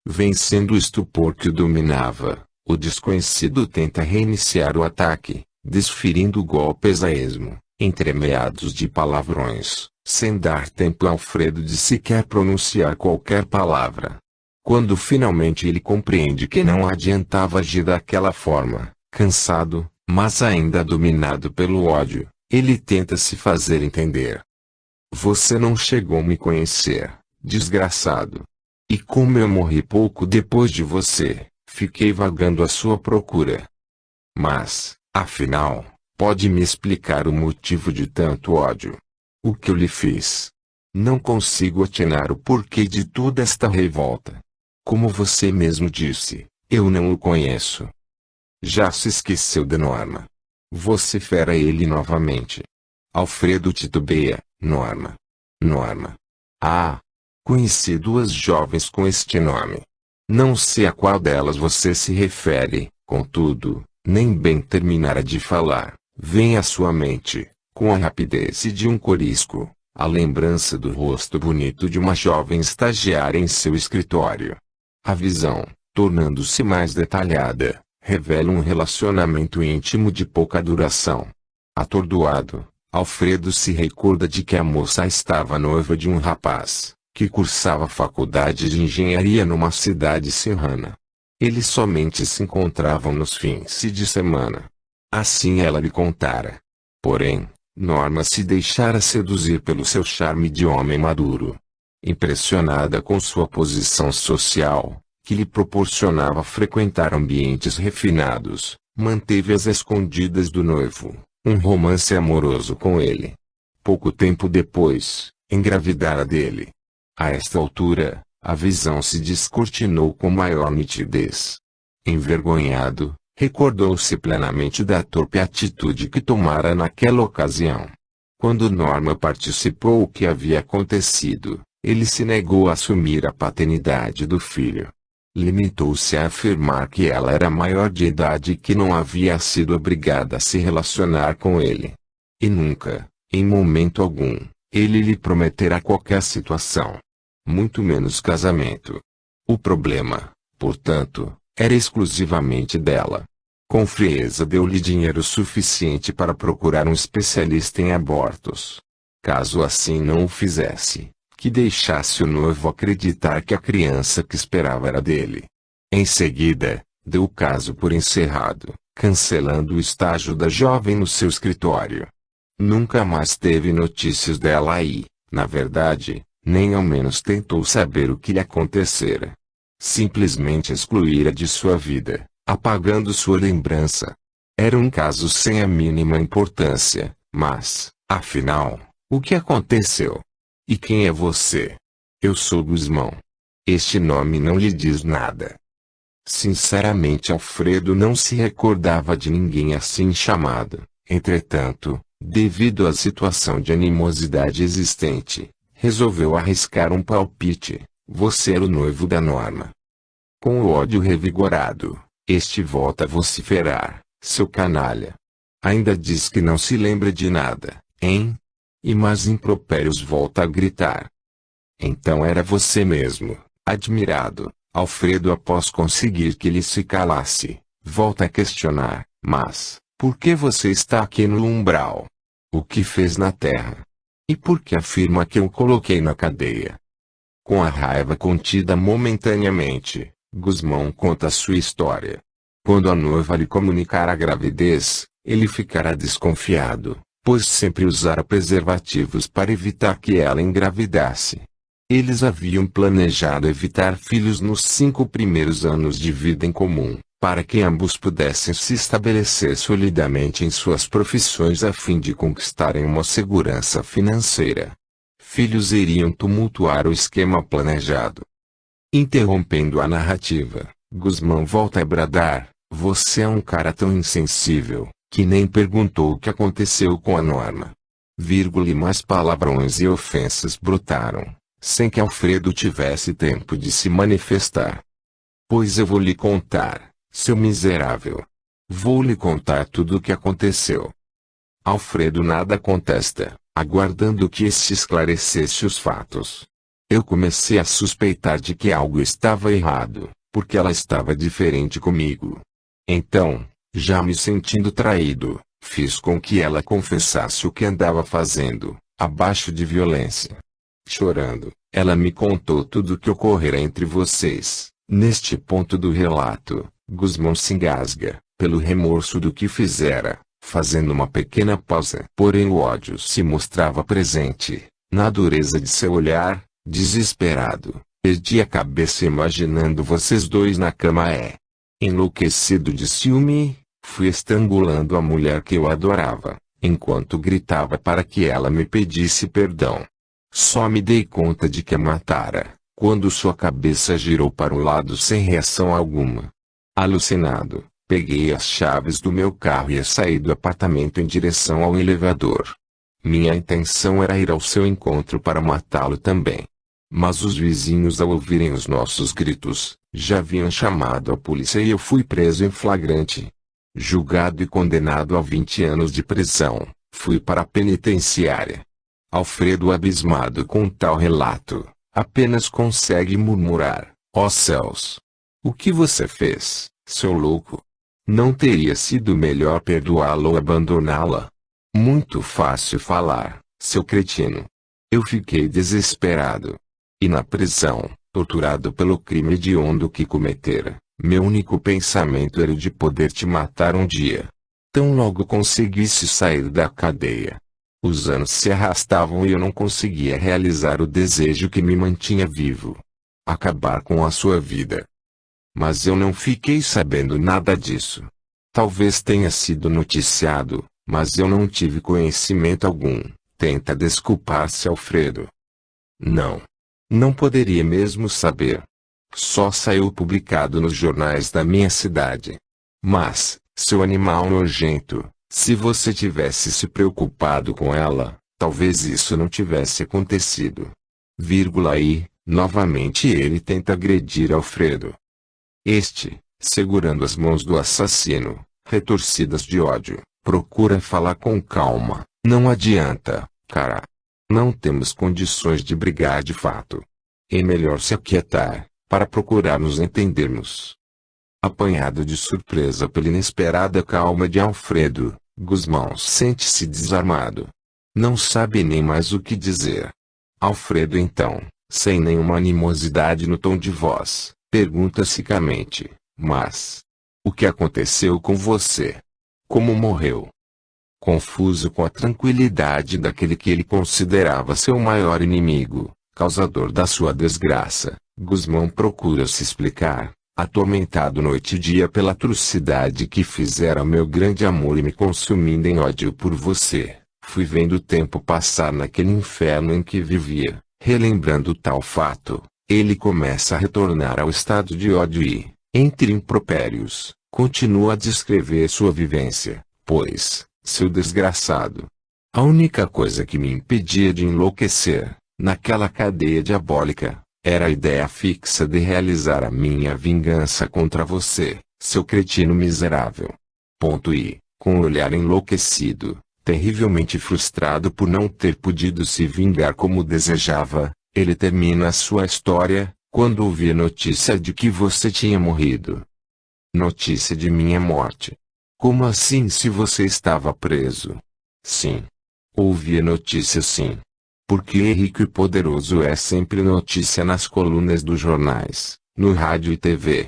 Vencendo o estupor que o dominava, o desconhecido tenta reiniciar o ataque, desferindo golpes a esmo, entremeados de palavrões, sem dar tempo a Alfredo de sequer pronunciar qualquer palavra. Quando finalmente ele compreende que não adiantava agir daquela forma, cansado, mas ainda dominado pelo ódio, ele tenta se fazer entender. Você não chegou a me conhecer, desgraçado. E como eu morri pouco depois de você, fiquei vagando à sua procura. Mas, afinal, pode me explicar o motivo de tanto ódio? O que eu lhe fiz? Não consigo atinar o porquê de toda esta revolta. Como você mesmo disse, eu não o conheço. Já se esqueceu de Norma. Vocifera ele novamente. Alfredo titubeia. Norma. Norma. Conheci duas jovens com este nome. Não sei a qual delas você se refere, contudo, nem bem terminara de falar, vem à sua mente, com a rapidez de um corisco, a lembrança do rosto bonito de uma jovem estagiária em seu escritório. A visão, tornando-se mais detalhada, revela um relacionamento íntimo de pouca duração. Atordoado, Alfredo se recorda de que a moça estava noiva de um rapaz, que cursava faculdade de engenharia numa cidade serrana. Eles somente se encontravam nos fins de semana. Assim ela lhe contara. Porém, Norma se deixara seduzir pelo seu charme de homem maduro. Impressionada com sua posição social, que lhe proporcionava frequentar ambientes refinados, manteve-as escondidas do noivo, um romance amoroso com ele. Pouco tempo depois, engravidara dele. A esta altura, a visão se descortinou com maior nitidez. Envergonhado, recordou-se plenamente da torpe atitude que tomara naquela ocasião. Quando Norma participou o que havia acontecido, ele se negou a assumir a paternidade do filho. Limitou-se a afirmar que ela era maior de idade e que não havia sido obrigada a se relacionar com ele. E nunca, em momento algum, ele lhe prometera qualquer situação. Muito menos casamento. O problema, portanto, era exclusivamente dela. Com frieza deu-lhe dinheiro suficiente para procurar um especialista em abortos. Caso assim não o fizesse, que deixasse o noivo acreditar que a criança que esperava era dele. Em seguida, deu o caso por encerrado, cancelando o estágio da jovem no seu escritório. Nunca mais teve notícias dela e, na verdade, nem ao menos tentou saber o que lhe acontecera. Simplesmente excluíra de sua vida, apagando sua lembrança. Era um caso sem a mínima importância, mas, afinal, o que aconteceu? E quem é você? Eu sou Gusmão. Este nome não lhe diz nada. Sinceramente, Alfredo não se recordava de ninguém assim chamado. Entretanto, devido à situação de animosidade existente, resolveu arriscar um palpite. Você era o noivo da Norma. Com o ódio revigorado, este volta a vociferar: seu canalha. Ainda diz que não se lembra de nada, hein? E mais impropérios volta a gritar. Então era você mesmo. Admirado, Alfredo, após conseguir que ele se calasse, volta a questionar: mas, por que você está aqui no umbral? O que fez na terra? E por que afirma que eu coloquei na cadeia? Com a raiva contida momentaneamente, Gusmão conta sua história. Quando a noiva lhe comunicar a gravidez, ele ficará desconfiado, pois sempre usara preservativos para evitar que ela engravidasse. Eles haviam planejado evitar filhos nos 5 primeiros anos de vida em comum, para que ambos pudessem se estabelecer solidamente em suas profissões a fim de conquistarem uma segurança financeira. Filhos iriam tumultuar o esquema planejado. Interrompendo a narrativa, Gusmão volta a bradar: você é um cara tão insensível, que nem perguntou o que aconteceu com a Norma. E mais palavrões e ofensas brotaram, sem que Alfredo tivesse tempo de se manifestar. Pois eu vou lhe contar, seu miserável. Vou lhe contar tudo o que aconteceu. Alfredo nada contesta, aguardando que este esclarecesse os fatos. Eu comecei a suspeitar de que algo estava errado, porque ela estava diferente comigo. Então, já me sentindo traído, fiz com que ela confessasse o que andava fazendo, abaixo de violência. Chorando, ela me contou tudo o que ocorrera entre vocês. Neste ponto do relato, Gusmão se engasga, pelo remorso do que fizera, fazendo uma pequena pausa. Porém o ódio se mostrava presente, na dureza de seu olhar, desesperado. Perdi a cabeça imaginando vocês dois na cama. Enlouquecido de ciúme, fui estrangulando a mulher que eu adorava, enquanto gritava para que ela me pedisse perdão. Só me dei conta de que a matara, quando sua cabeça girou para o lado sem reação alguma. Alucinado, peguei as chaves do meu carro e saí do apartamento em direção ao elevador. Minha intenção era ir ao seu encontro para matá-lo também. Mas os vizinhos, ao ouvirem os nossos gritos, já haviam chamado a polícia e eu fui preso em flagrante. Julgado e condenado a 20 anos de prisão, fui para a penitenciária. Alfredo, abismado com tal relato, apenas consegue murmurar: ó céus! O que você fez, seu louco? Não teria sido melhor perdoá-la ou abandoná-la? Muito fácil falar, seu cretino. Eu fiquei desesperado. E na prisão, torturado pelo crime hediondo que cometera, meu único pensamento era o de poder te matar um dia. Tão logo conseguisse sair da cadeia. Os anos se arrastavam e eu não conseguia realizar o desejo que me mantinha vivo. Acabar com a sua vida. Mas eu não fiquei sabendo nada disso. Talvez tenha sido noticiado, Mas eu não tive conhecimento algum. Tenta desculpar-se, Alfredo. Não. Não poderia mesmo saber. Só saiu publicado nos jornais da minha cidade. Mas, seu animal nojento, se você tivesse se preocupado com ela, talvez isso não tivesse acontecido. E, novamente ele tenta agredir Alfredo. Este, segurando as mãos do assassino, retorcidas de ódio, procura falar com calma. Não adianta, cara. Não temos condições de brigar de fato. É melhor se aquietar, para procurar nos entendermos. Apanhado de surpresa pela inesperada calma de Alfredo, Guzmão sente-se desarmado. Não sabe nem mais o que dizer. Alfredo então, sem nenhuma animosidade no tom de voz, pergunta secamente: mas o que aconteceu com você? Como morreu? Confuso com a tranquilidade daquele que ele considerava seu maior inimigo, causador da sua desgraça, Guzmão procura se explicar, atormentado noite e dia pela atrocidade que fizera meu grande amor e me consumindo em ódio por você. Fui vendo o tempo passar naquele inferno em que vivia. Relembrando tal fato, ele começa a retornar ao estado de ódio e, entre impropérios, continua a descrever sua vivência, pois, seu desgraçado, a única coisa que me impedia de enlouquecer, naquela cadeia diabólica, era a ideia fixa de realizar a minha vingança contra você, seu cretino miserável. E, com o olhar enlouquecido, terrivelmente frustrado por não ter podido se vingar como desejava, ele termina a sua história, quando ouvi a notícia de que você tinha morrido. Notícia de minha morte. Como assim se você estava preso? Sim. Ouvi a notícia sim. Porque Henrique o Poderoso é sempre notícia nas colunas dos jornais, no rádio e TV.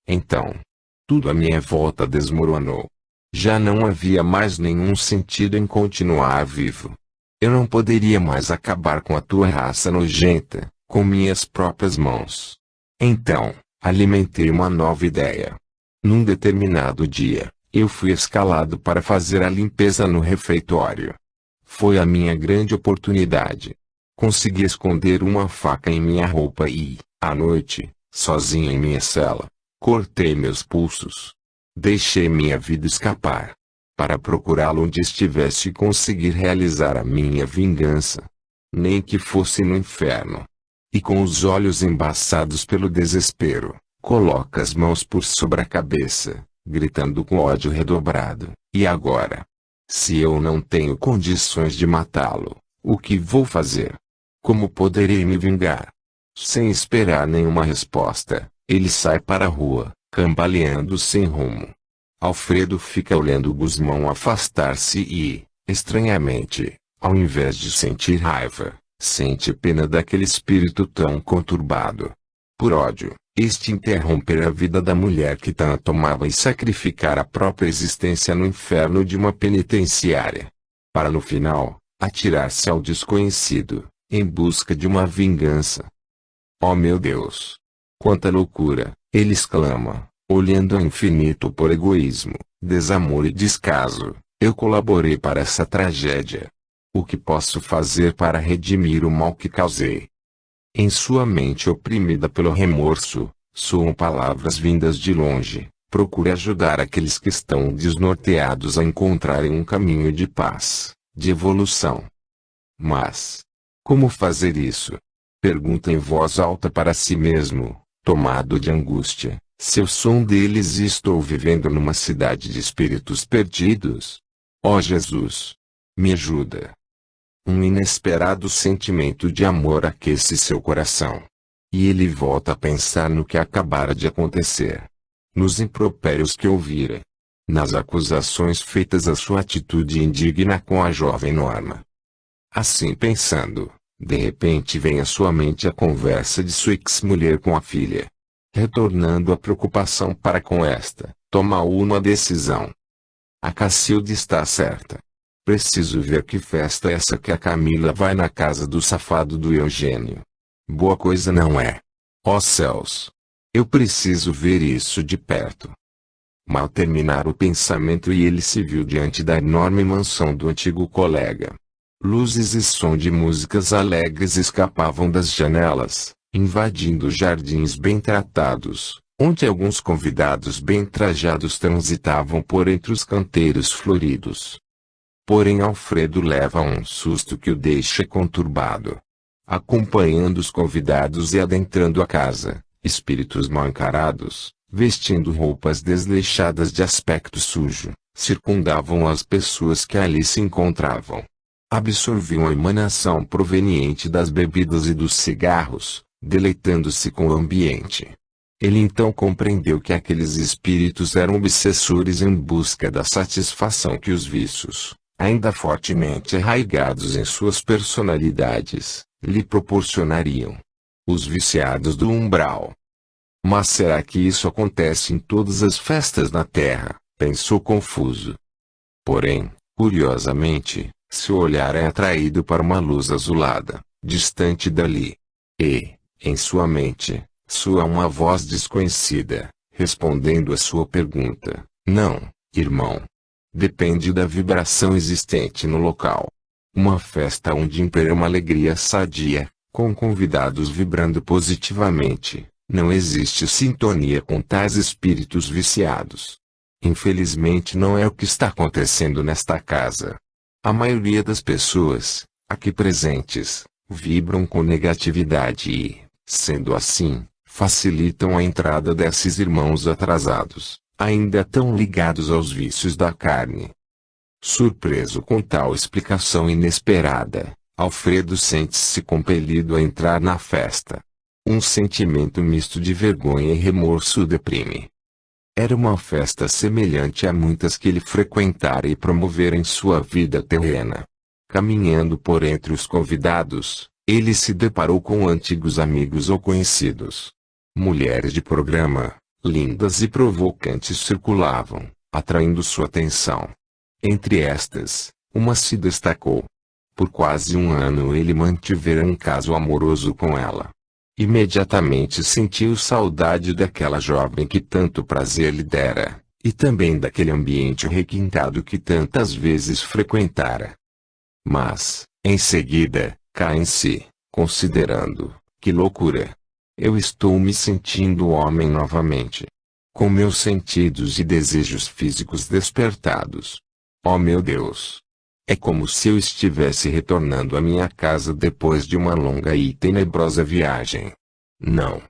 Então, tudo à minha volta desmoronou. Já não havia mais nenhum sentido em continuar vivo. Eu não poderia mais acabar com a tua raça nojenta, com minhas próprias mãos. Então, alimentei uma nova ideia. Num determinado dia, eu fui escalado para fazer a limpeza no refeitório. Foi a minha grande oportunidade. Consegui esconder uma faca em minha roupa e, à noite, sozinho em minha cela, cortei meus pulsos. Deixei minha vida escapar, para procurá-lo onde estivesse e conseguir realizar a minha vingança. Nem que fosse no inferno. E com os olhos embaçados pelo desespero, coloca as mãos por sobre a cabeça, gritando com ódio redobrado: e agora? Se eu não tenho condições de matá-lo, o que vou fazer? Como poderei me vingar? Sem esperar nenhuma resposta, ele sai para a rua, cambaleando sem rumo. Alfredo fica olhando Guzmão afastar-se e, estranhamente, ao invés de sentir raiva, sente pena daquele espírito tão conturbado. Por ódio, este interromper a vida da mulher que tanto amava e sacrificar a própria existência no inferno de uma penitenciária. Para no final, atirar-se ao desconhecido, em busca de uma vingança. Oh meu Deus! Quanta loucura! Ele exclama, olhando ao infinito por egoísmo, desamor e descaso. Eu colaborei para essa tragédia. O que posso fazer para redimir o mal que causei? Em sua mente oprimida pelo remorso, soam palavras vindas de longe. Procure ajudar aqueles que estão desnorteados a encontrarem um caminho de paz, de evolução. Mas, como fazer isso? Pergunta em voz alta para si mesmo, tomado de angústia. Se eu sou um deles e estou vivendo numa cidade de espíritos perdidos? Ó Jesus! Me ajuda! Um inesperado sentimento de amor aquece seu coração. E ele volta a pensar no que acabara de acontecer. Nos impropérios que ouvira. Nas acusações feitas à sua atitude indigna com a jovem Norma. Assim pensando, de repente vem à sua mente a conversa de sua ex-mulher com a filha. Retornando a preocupação para com esta, toma uma decisão. A Cacilde está certa. Preciso ver que festa é essa que a Camila vai na casa do safado do Eugênio. Boa coisa não é. Ó céus! Eu preciso ver isso de perto. Mal terminara o pensamento e ele se viu diante da enorme mansão do antigo colega. Luzes e som de músicas alegres escapavam das janelas, invadindo jardins bem tratados, onde alguns convidados bem trajados transitavam por entre os canteiros floridos. Porém Alfredo leva um susto que o deixa conturbado. Acompanhando os convidados e adentrando a casa, espíritos mal encarados, vestindo roupas desleixadas de aspecto sujo, circundavam as pessoas que ali se encontravam. Absorviam a emanação proveniente das bebidas e dos cigarros, deleitando-se com o ambiente. Ele então compreendeu que aqueles espíritos eram obsessores em busca da satisfação que os vícios, ainda fortemente arraigados em suas personalidades, lhe proporcionariam. Os viciados do umbral. Mas será que isso acontece em todas as festas na Terra? Pensou confuso. Porém, curiosamente, seu olhar é atraído para uma luz azulada, distante dali. E, em sua mente, soa uma voz desconhecida, respondendo à sua pergunta: não, irmão. Depende da vibração existente no local. Uma festa onde impera uma alegria sadia, com convidados vibrando positivamente, não existe sintonia com tais espíritos viciados. Infelizmente não é o que está acontecendo nesta casa. A maioria das pessoas, aqui presentes, vibram com negatividade e, sendo assim, facilitam a entrada desses irmãos atrasados, ainda tão ligados aos vícios da carne. Surpreso com tal explicação inesperada, Alfredo sente-se compelido a entrar na festa. Um sentimento misto de vergonha e remorso o deprime. Era uma festa semelhante a muitas que ele frequentara e promovera em sua vida terrena. Caminhando por entre os convidados, ele se deparou com antigos amigos ou conhecidos. Mulheres de programa, lindas e provocantes circulavam, atraindo sua atenção. Entre estas, uma se destacou. Por quase um ano ele mantivera um caso amoroso com ela. Imediatamente sentiu saudade daquela jovem que tanto prazer lhe dera, e também daquele ambiente requintado que tantas vezes frequentara. Mas, em seguida, cai em si, considerando: que loucura! Eu estou me sentindo homem novamente. Com meus sentidos e desejos físicos despertados. Oh meu Deus! É como se eu estivesse retornando à minha casa depois de uma longa e tenebrosa viagem. Não.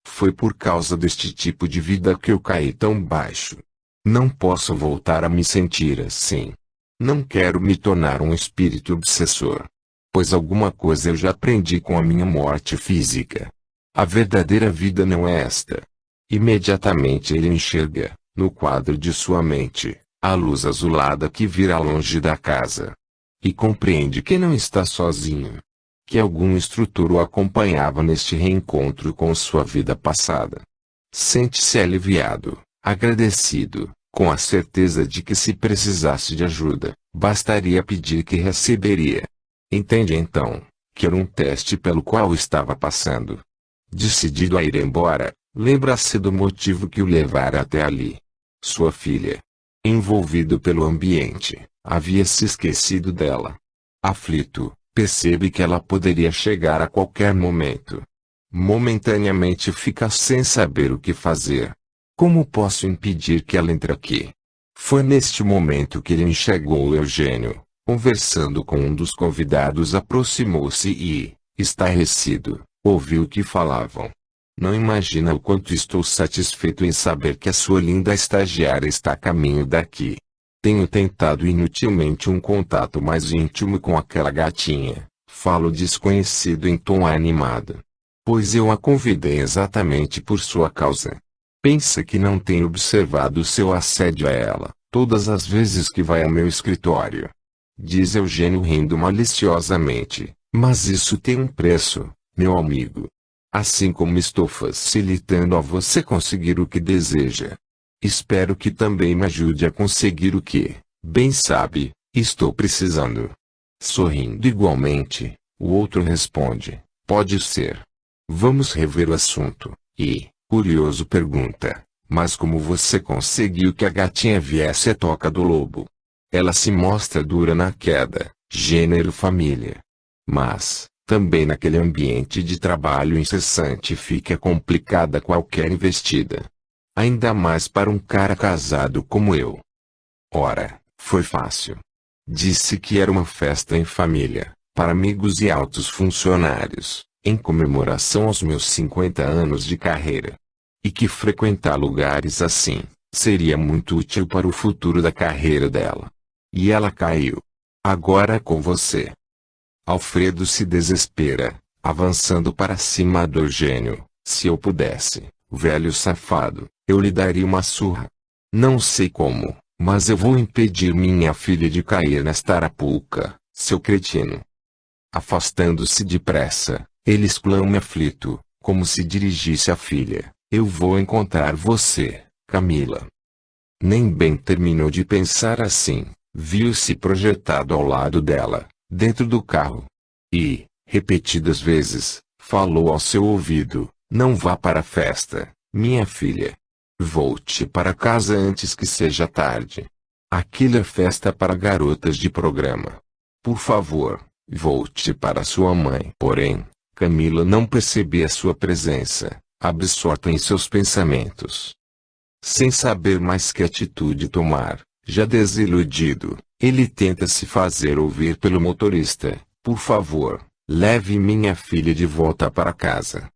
Foi por causa deste tipo de vida que eu caí tão baixo. Não posso voltar a me sentir assim. Não quero me tornar um espírito obsessor. Pois alguma coisa eu já aprendi com a minha morte física. A verdadeira vida não é esta. Imediatamente ele enxerga, no quadro de sua mente, a luz azulada que virá longe da casa. E compreende que não está sozinho. Que algum instrutor o acompanhava neste reencontro com sua vida passada. Sente-se aliviado, agradecido, com a certeza de que se precisasse de ajuda, bastaria pedir que receberia. Entende então, que era um teste pelo qual estava passando. Decidido a ir embora, lembra-se do motivo que o levara até ali. Sua filha. Envolvido pelo ambiente, havia se esquecido dela. Aflito, percebe que ela poderia chegar a qualquer momento. Momentaneamente fica sem saber o que fazer. Como posso impedir que ela entre aqui? Foi neste momento que ele enxergou o Eugênio, conversando com um dos convidados. Aproximou-se e, estarrecido, ouviu o que falavam. Não imagina o quanto estou satisfeito em saber que a sua linda estagiária está a caminho daqui. Tenho tentado inutilmente um contato mais íntimo com aquela gatinha, fala o desconhecido em tom animado. Pois eu a convidei exatamente por sua causa. Pensa que não tenho observado o seu assédio a ela, todas as vezes que vai ao meu escritório. Diz Eugênio rindo maliciosamente, mas isso tem um preço, meu amigo. Assim como estou facilitando a você conseguir o que deseja. Espero que também me ajude a conseguir o que, bem sabe, estou precisando. Sorrindo igualmente, o outro responde: pode ser. Vamos rever o assunto, e, curioso pergunta: Mas como você conseguiu que a gatinha viesse à toca do lobo? Ela se mostra dura na queda, gênero família. Mas, também naquele ambiente de trabalho incessante fica complicada qualquer investida. Ainda mais para um cara casado como eu. Ora, foi fácil. Disse que era uma festa em família, para amigos e altos funcionários, em comemoração aos meus 50 anos de carreira. E que frequentar lugares assim, seria muito útil para o futuro da carreira dela. E ela caiu. Agora é com você. Alfredo se desespera, avançando para cima do Eugênio. Se eu pudesse, velho safado, eu lhe daria uma surra. Não sei como, mas eu vou impedir minha filha de cair nesta arapuca, seu cretino. Afastando-se depressa, ele exclama aflito, como se dirigisse à filha: eu vou encontrar você, Camila. Nem bem terminou de pensar assim, viu-se projetado ao lado dela, dentro do carro. E, repetidas vezes, falou ao seu ouvido: não vá para a festa, minha filha. Volte para casa antes que seja tarde. Aquilo é festa para garotas de programa. Por favor, volte para sua mãe. Porém, Camila não percebia sua presença, absorta em seus pensamentos. Sem saber mais que atitude tomar, já desiludido, ele tenta se fazer ouvir pelo motorista: por favor, leve minha filha de volta para casa.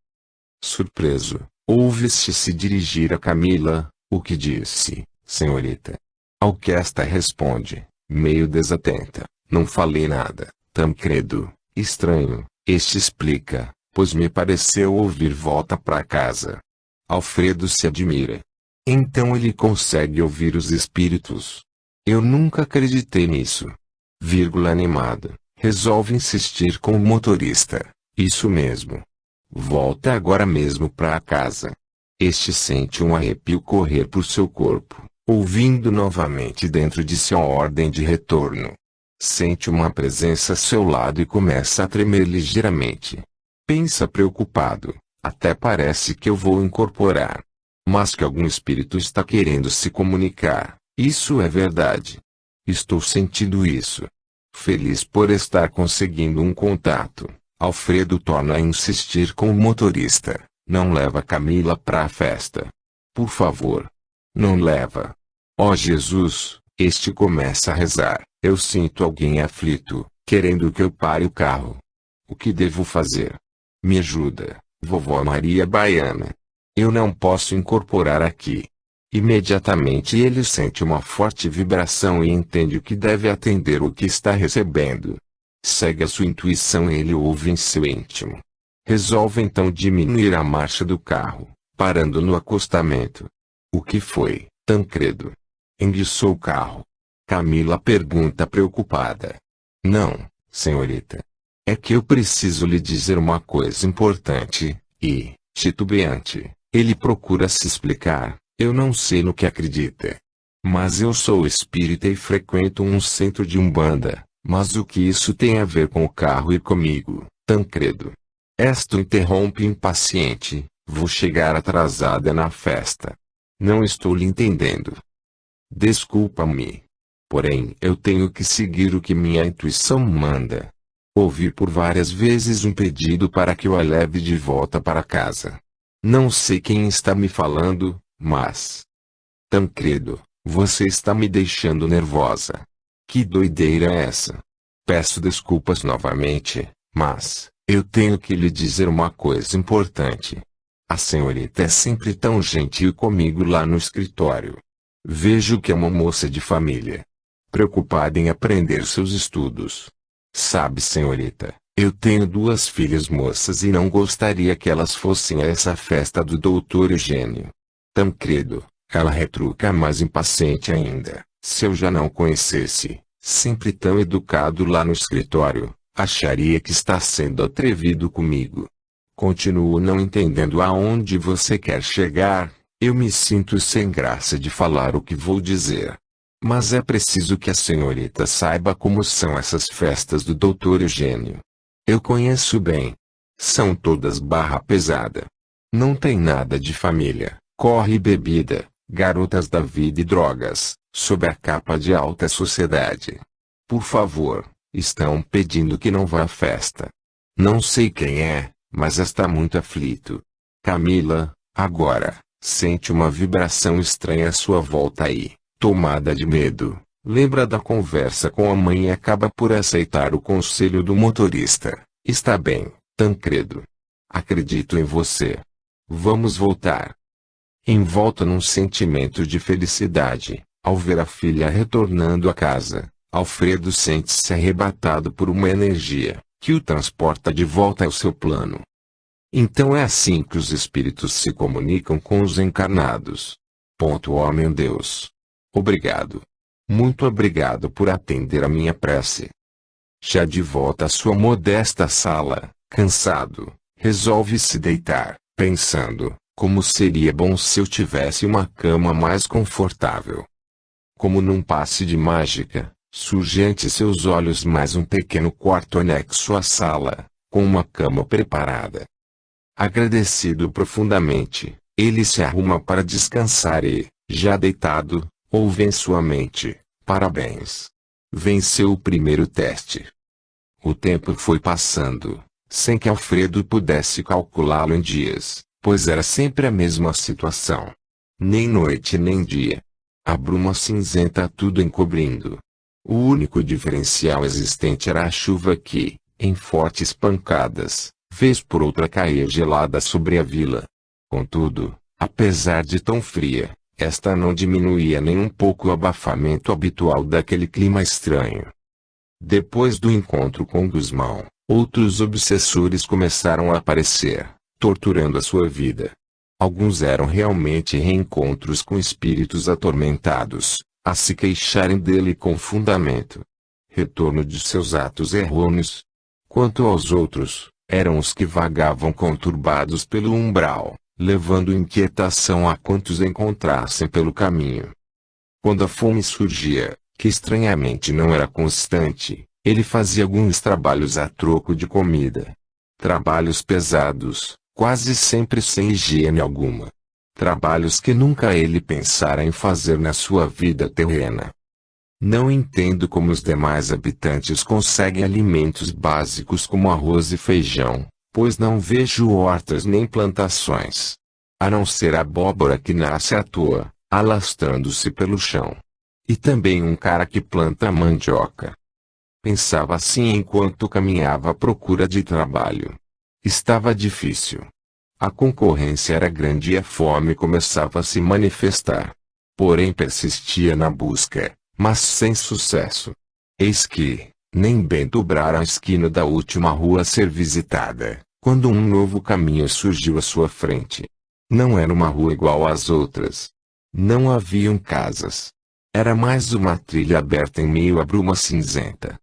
Surpreso, ouve-se dirigir a Camila: o que disse, senhorita? Ao que esta responde, meio desatenta: não falei nada, Tancredo. Estranho. Este explica: pois me pareceu ouvir volta para casa. Alfredo se admira. Então ele consegue ouvir os espíritos. Eu nunca acreditei nisso. Animado, resolve insistir com o motorista: isso mesmo. Volta agora mesmo para casa. Este sente um arrepio correr por seu corpo, ouvindo novamente dentro de si a ordem de retorno. Sente uma presença a seu lado e começa a tremer ligeiramente. Pensa preocupado: até parece que eu vou incorporar. Mas que algum espírito está querendo se comunicar, isso é verdade. Estou sentindo isso. Feliz por estar conseguindo um contato, Alfredo torna a insistir com o motorista: não leva Camila para a festa. Por favor. Não leva. Ó Jesus, este começa a rezar: eu sinto alguém aflito, querendo que eu pare o carro. O que devo fazer? Me ajuda, vovó Maria Baiana. Eu não posso incorporar aqui. Imediatamente ele sente uma forte vibração e entende que deve atender o que está recebendo. Segue a sua intuição e ele ouve em seu íntimo. Resolve então diminuir a marcha do carro, parando no acostamento. O que foi, Tancredo? Enguiçou o carro. Camila pergunta preocupada. Não, senhorita. É que eu preciso lhe dizer uma coisa importante, e, titubeante, ele procura se explicar: eu não sei no que acredita. Mas eu sou espírita e frequento um centro de umbanda. Mas o que isso tem a ver com o carro e comigo, Tancredo? Esta interrompe impaciente: vou chegar atrasada na festa. Não estou lhe entendendo. Desculpa-me. Porém, eu tenho que seguir o que minha intuição manda. Ouvi por várias vezes um pedido para que eu a leve de volta para casa. Não sei quem está me falando, mas... Tancredo, você está me deixando nervosa. Que doideira é essa? Peço desculpas novamente, mas... eu tenho que lhe dizer uma coisa importante. A senhorita é sempre tão gentil comigo lá no escritório. Vejo que é uma moça de família, preocupada em aprender seus estudos. Sabe, senhorita, eu tenho 2 filhas moças e não gostaria que elas fossem a essa festa do Dr. Eugênio. Tancredo, ela retruca mais impaciente ainda: se eu já não conhecesse, sempre tão educado lá no escritório, acharia que está sendo atrevido comigo. Continuo não entendendo aonde você quer chegar. Eu me sinto sem graça de falar o que vou dizer. Mas é preciso que a senhorita saiba como são essas festas do Dr. Eugênio. Eu conheço bem. São todas barra pesada. Não tem nada de família, corre e bebida, garotas da vida e drogas, sob a capa de alta sociedade. Por favor, estão pedindo que não vá à festa. Não sei quem é, mas está muito aflito. Camila, agora, sente uma vibração estranha à sua volta e, tomada de medo, lembra da conversa com a mãe e acaba por aceitar o conselho do motorista. Está bem, Tancredo. Acredito em você. Vamos voltar. Envolta num sentimento de felicidade, ao ver a filha retornando a casa, Alfredo sente-se arrebatado por uma energia, que o transporta de volta ao seu plano. Então é assim que os espíritos se comunicam com os encarnados. Oh meu Deus! Obrigado. Muito obrigado por atender a minha prece. Já de volta à sua modesta sala, cansado, resolve se deitar, pensando, como seria bom se eu tivesse uma cama mais confortável. Como num passe de mágica, surge ante seus olhos mais um pequeno quarto anexo à sala, com uma cama preparada. Agradecido profundamente, ele se arruma para descansar e, já deitado, ouve em sua mente: parabéns! Venceu o primeiro teste. O tempo foi passando, sem que Alfredo pudesse calculá-lo em dias, pois era sempre a mesma situação. Nem noite nem dia. A bruma cinzenta tudo encobrindo. O único diferencial existente era a chuva que, em fortes pancadas, vez por outra caía gelada sobre a vila. Contudo, apesar de tão fria, esta não diminuía nem um pouco o abafamento habitual daquele clima estranho. Depois do encontro com Guzmão, outros obsessores começaram a aparecer, torturando a sua vida. Alguns eram realmente reencontros com espíritos atormentados, a se queixarem dele com fundamento. Retorno de seus atos errôneos. Quanto aos outros, eram os que vagavam conturbados pelo umbral, levando inquietação a quantos encontrassem pelo caminho. Quando a fome surgia, que estranhamente não era constante, ele fazia alguns trabalhos a troco de comida. Trabalhos pesados, quase sempre sem higiene alguma. Trabalhos que nunca ele pensara em fazer na sua vida terrena. Não entendo como os demais habitantes conseguem alimentos básicos como arroz e feijão, pois não vejo hortas nem plantações. A não ser a abóbora que nasce à toa, alastrando-se pelo chão. E também um cara que planta mandioca. Pensava assim enquanto caminhava à procura de trabalho. Estava difícil. A concorrência era grande e a fome começava a se manifestar. Porém persistia na busca, mas sem sucesso. Eis que, nem bem dobraram a esquina da última rua a ser visitada, quando um novo caminho surgiu à sua frente. Não era uma rua igual às outras. Não haviam casas. Era mais uma trilha aberta em meio à bruma cinzenta.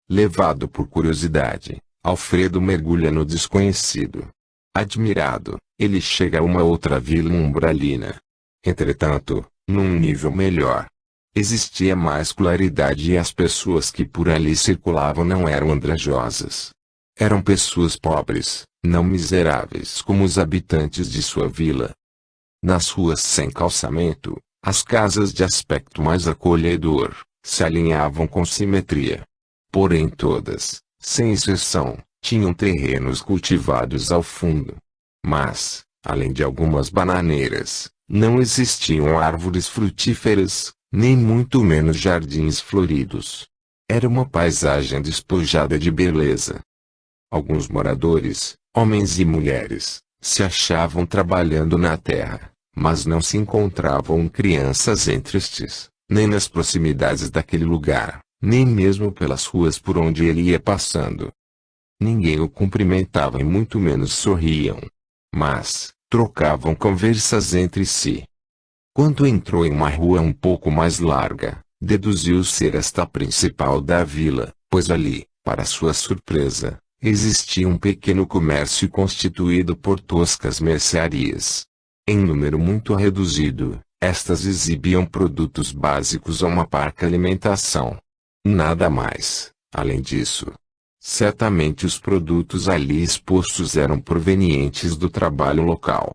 Levado por curiosidade, Alfredo mergulha no desconhecido. Admirado, ele chega a uma outra vila umbralina. Entretanto, num nível melhor. Existia mais claridade e as pessoas que por ali circulavam não eram andrajosas. Eram pessoas pobres, não miseráveis como os habitantes de sua vila. Nas ruas sem calçamento, as casas de aspecto mais acolhedor, se alinhavam com simetria. Porém todas, sem exceção, tinham terrenos cultivados ao fundo. Mas, além de algumas bananeiras, não existiam árvores frutíferas, nem muito menos jardins floridos. Era uma paisagem despojada de beleza. Alguns moradores, homens e mulheres, se achavam trabalhando na terra, mas não se encontravam crianças entre estes, nem nas proximidades daquele lugar, nem mesmo pelas ruas por onde ele ia passando. Ninguém o cumprimentava e muito menos sorriam. Mas, trocavam conversas entre si. Quando entrou em uma rua um pouco mais larga, deduziu ser esta a principal da vila, pois ali, para sua surpresa, existia um pequeno comércio constituído por toscas mercearias. Em número muito reduzido, estas exibiam produtos básicos a uma parca alimentação. Nada mais, além disso. Certamente os produtos ali expostos eram provenientes do trabalho local.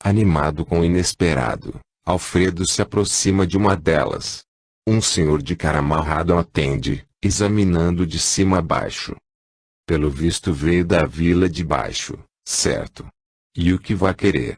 Animado com o inesperado, Alfredo se aproxima de uma delas. Um senhor de cara amarrado o atende, examinando de cima a baixo. Pelo visto veio da vila de baixo, certo? E o que vai querer?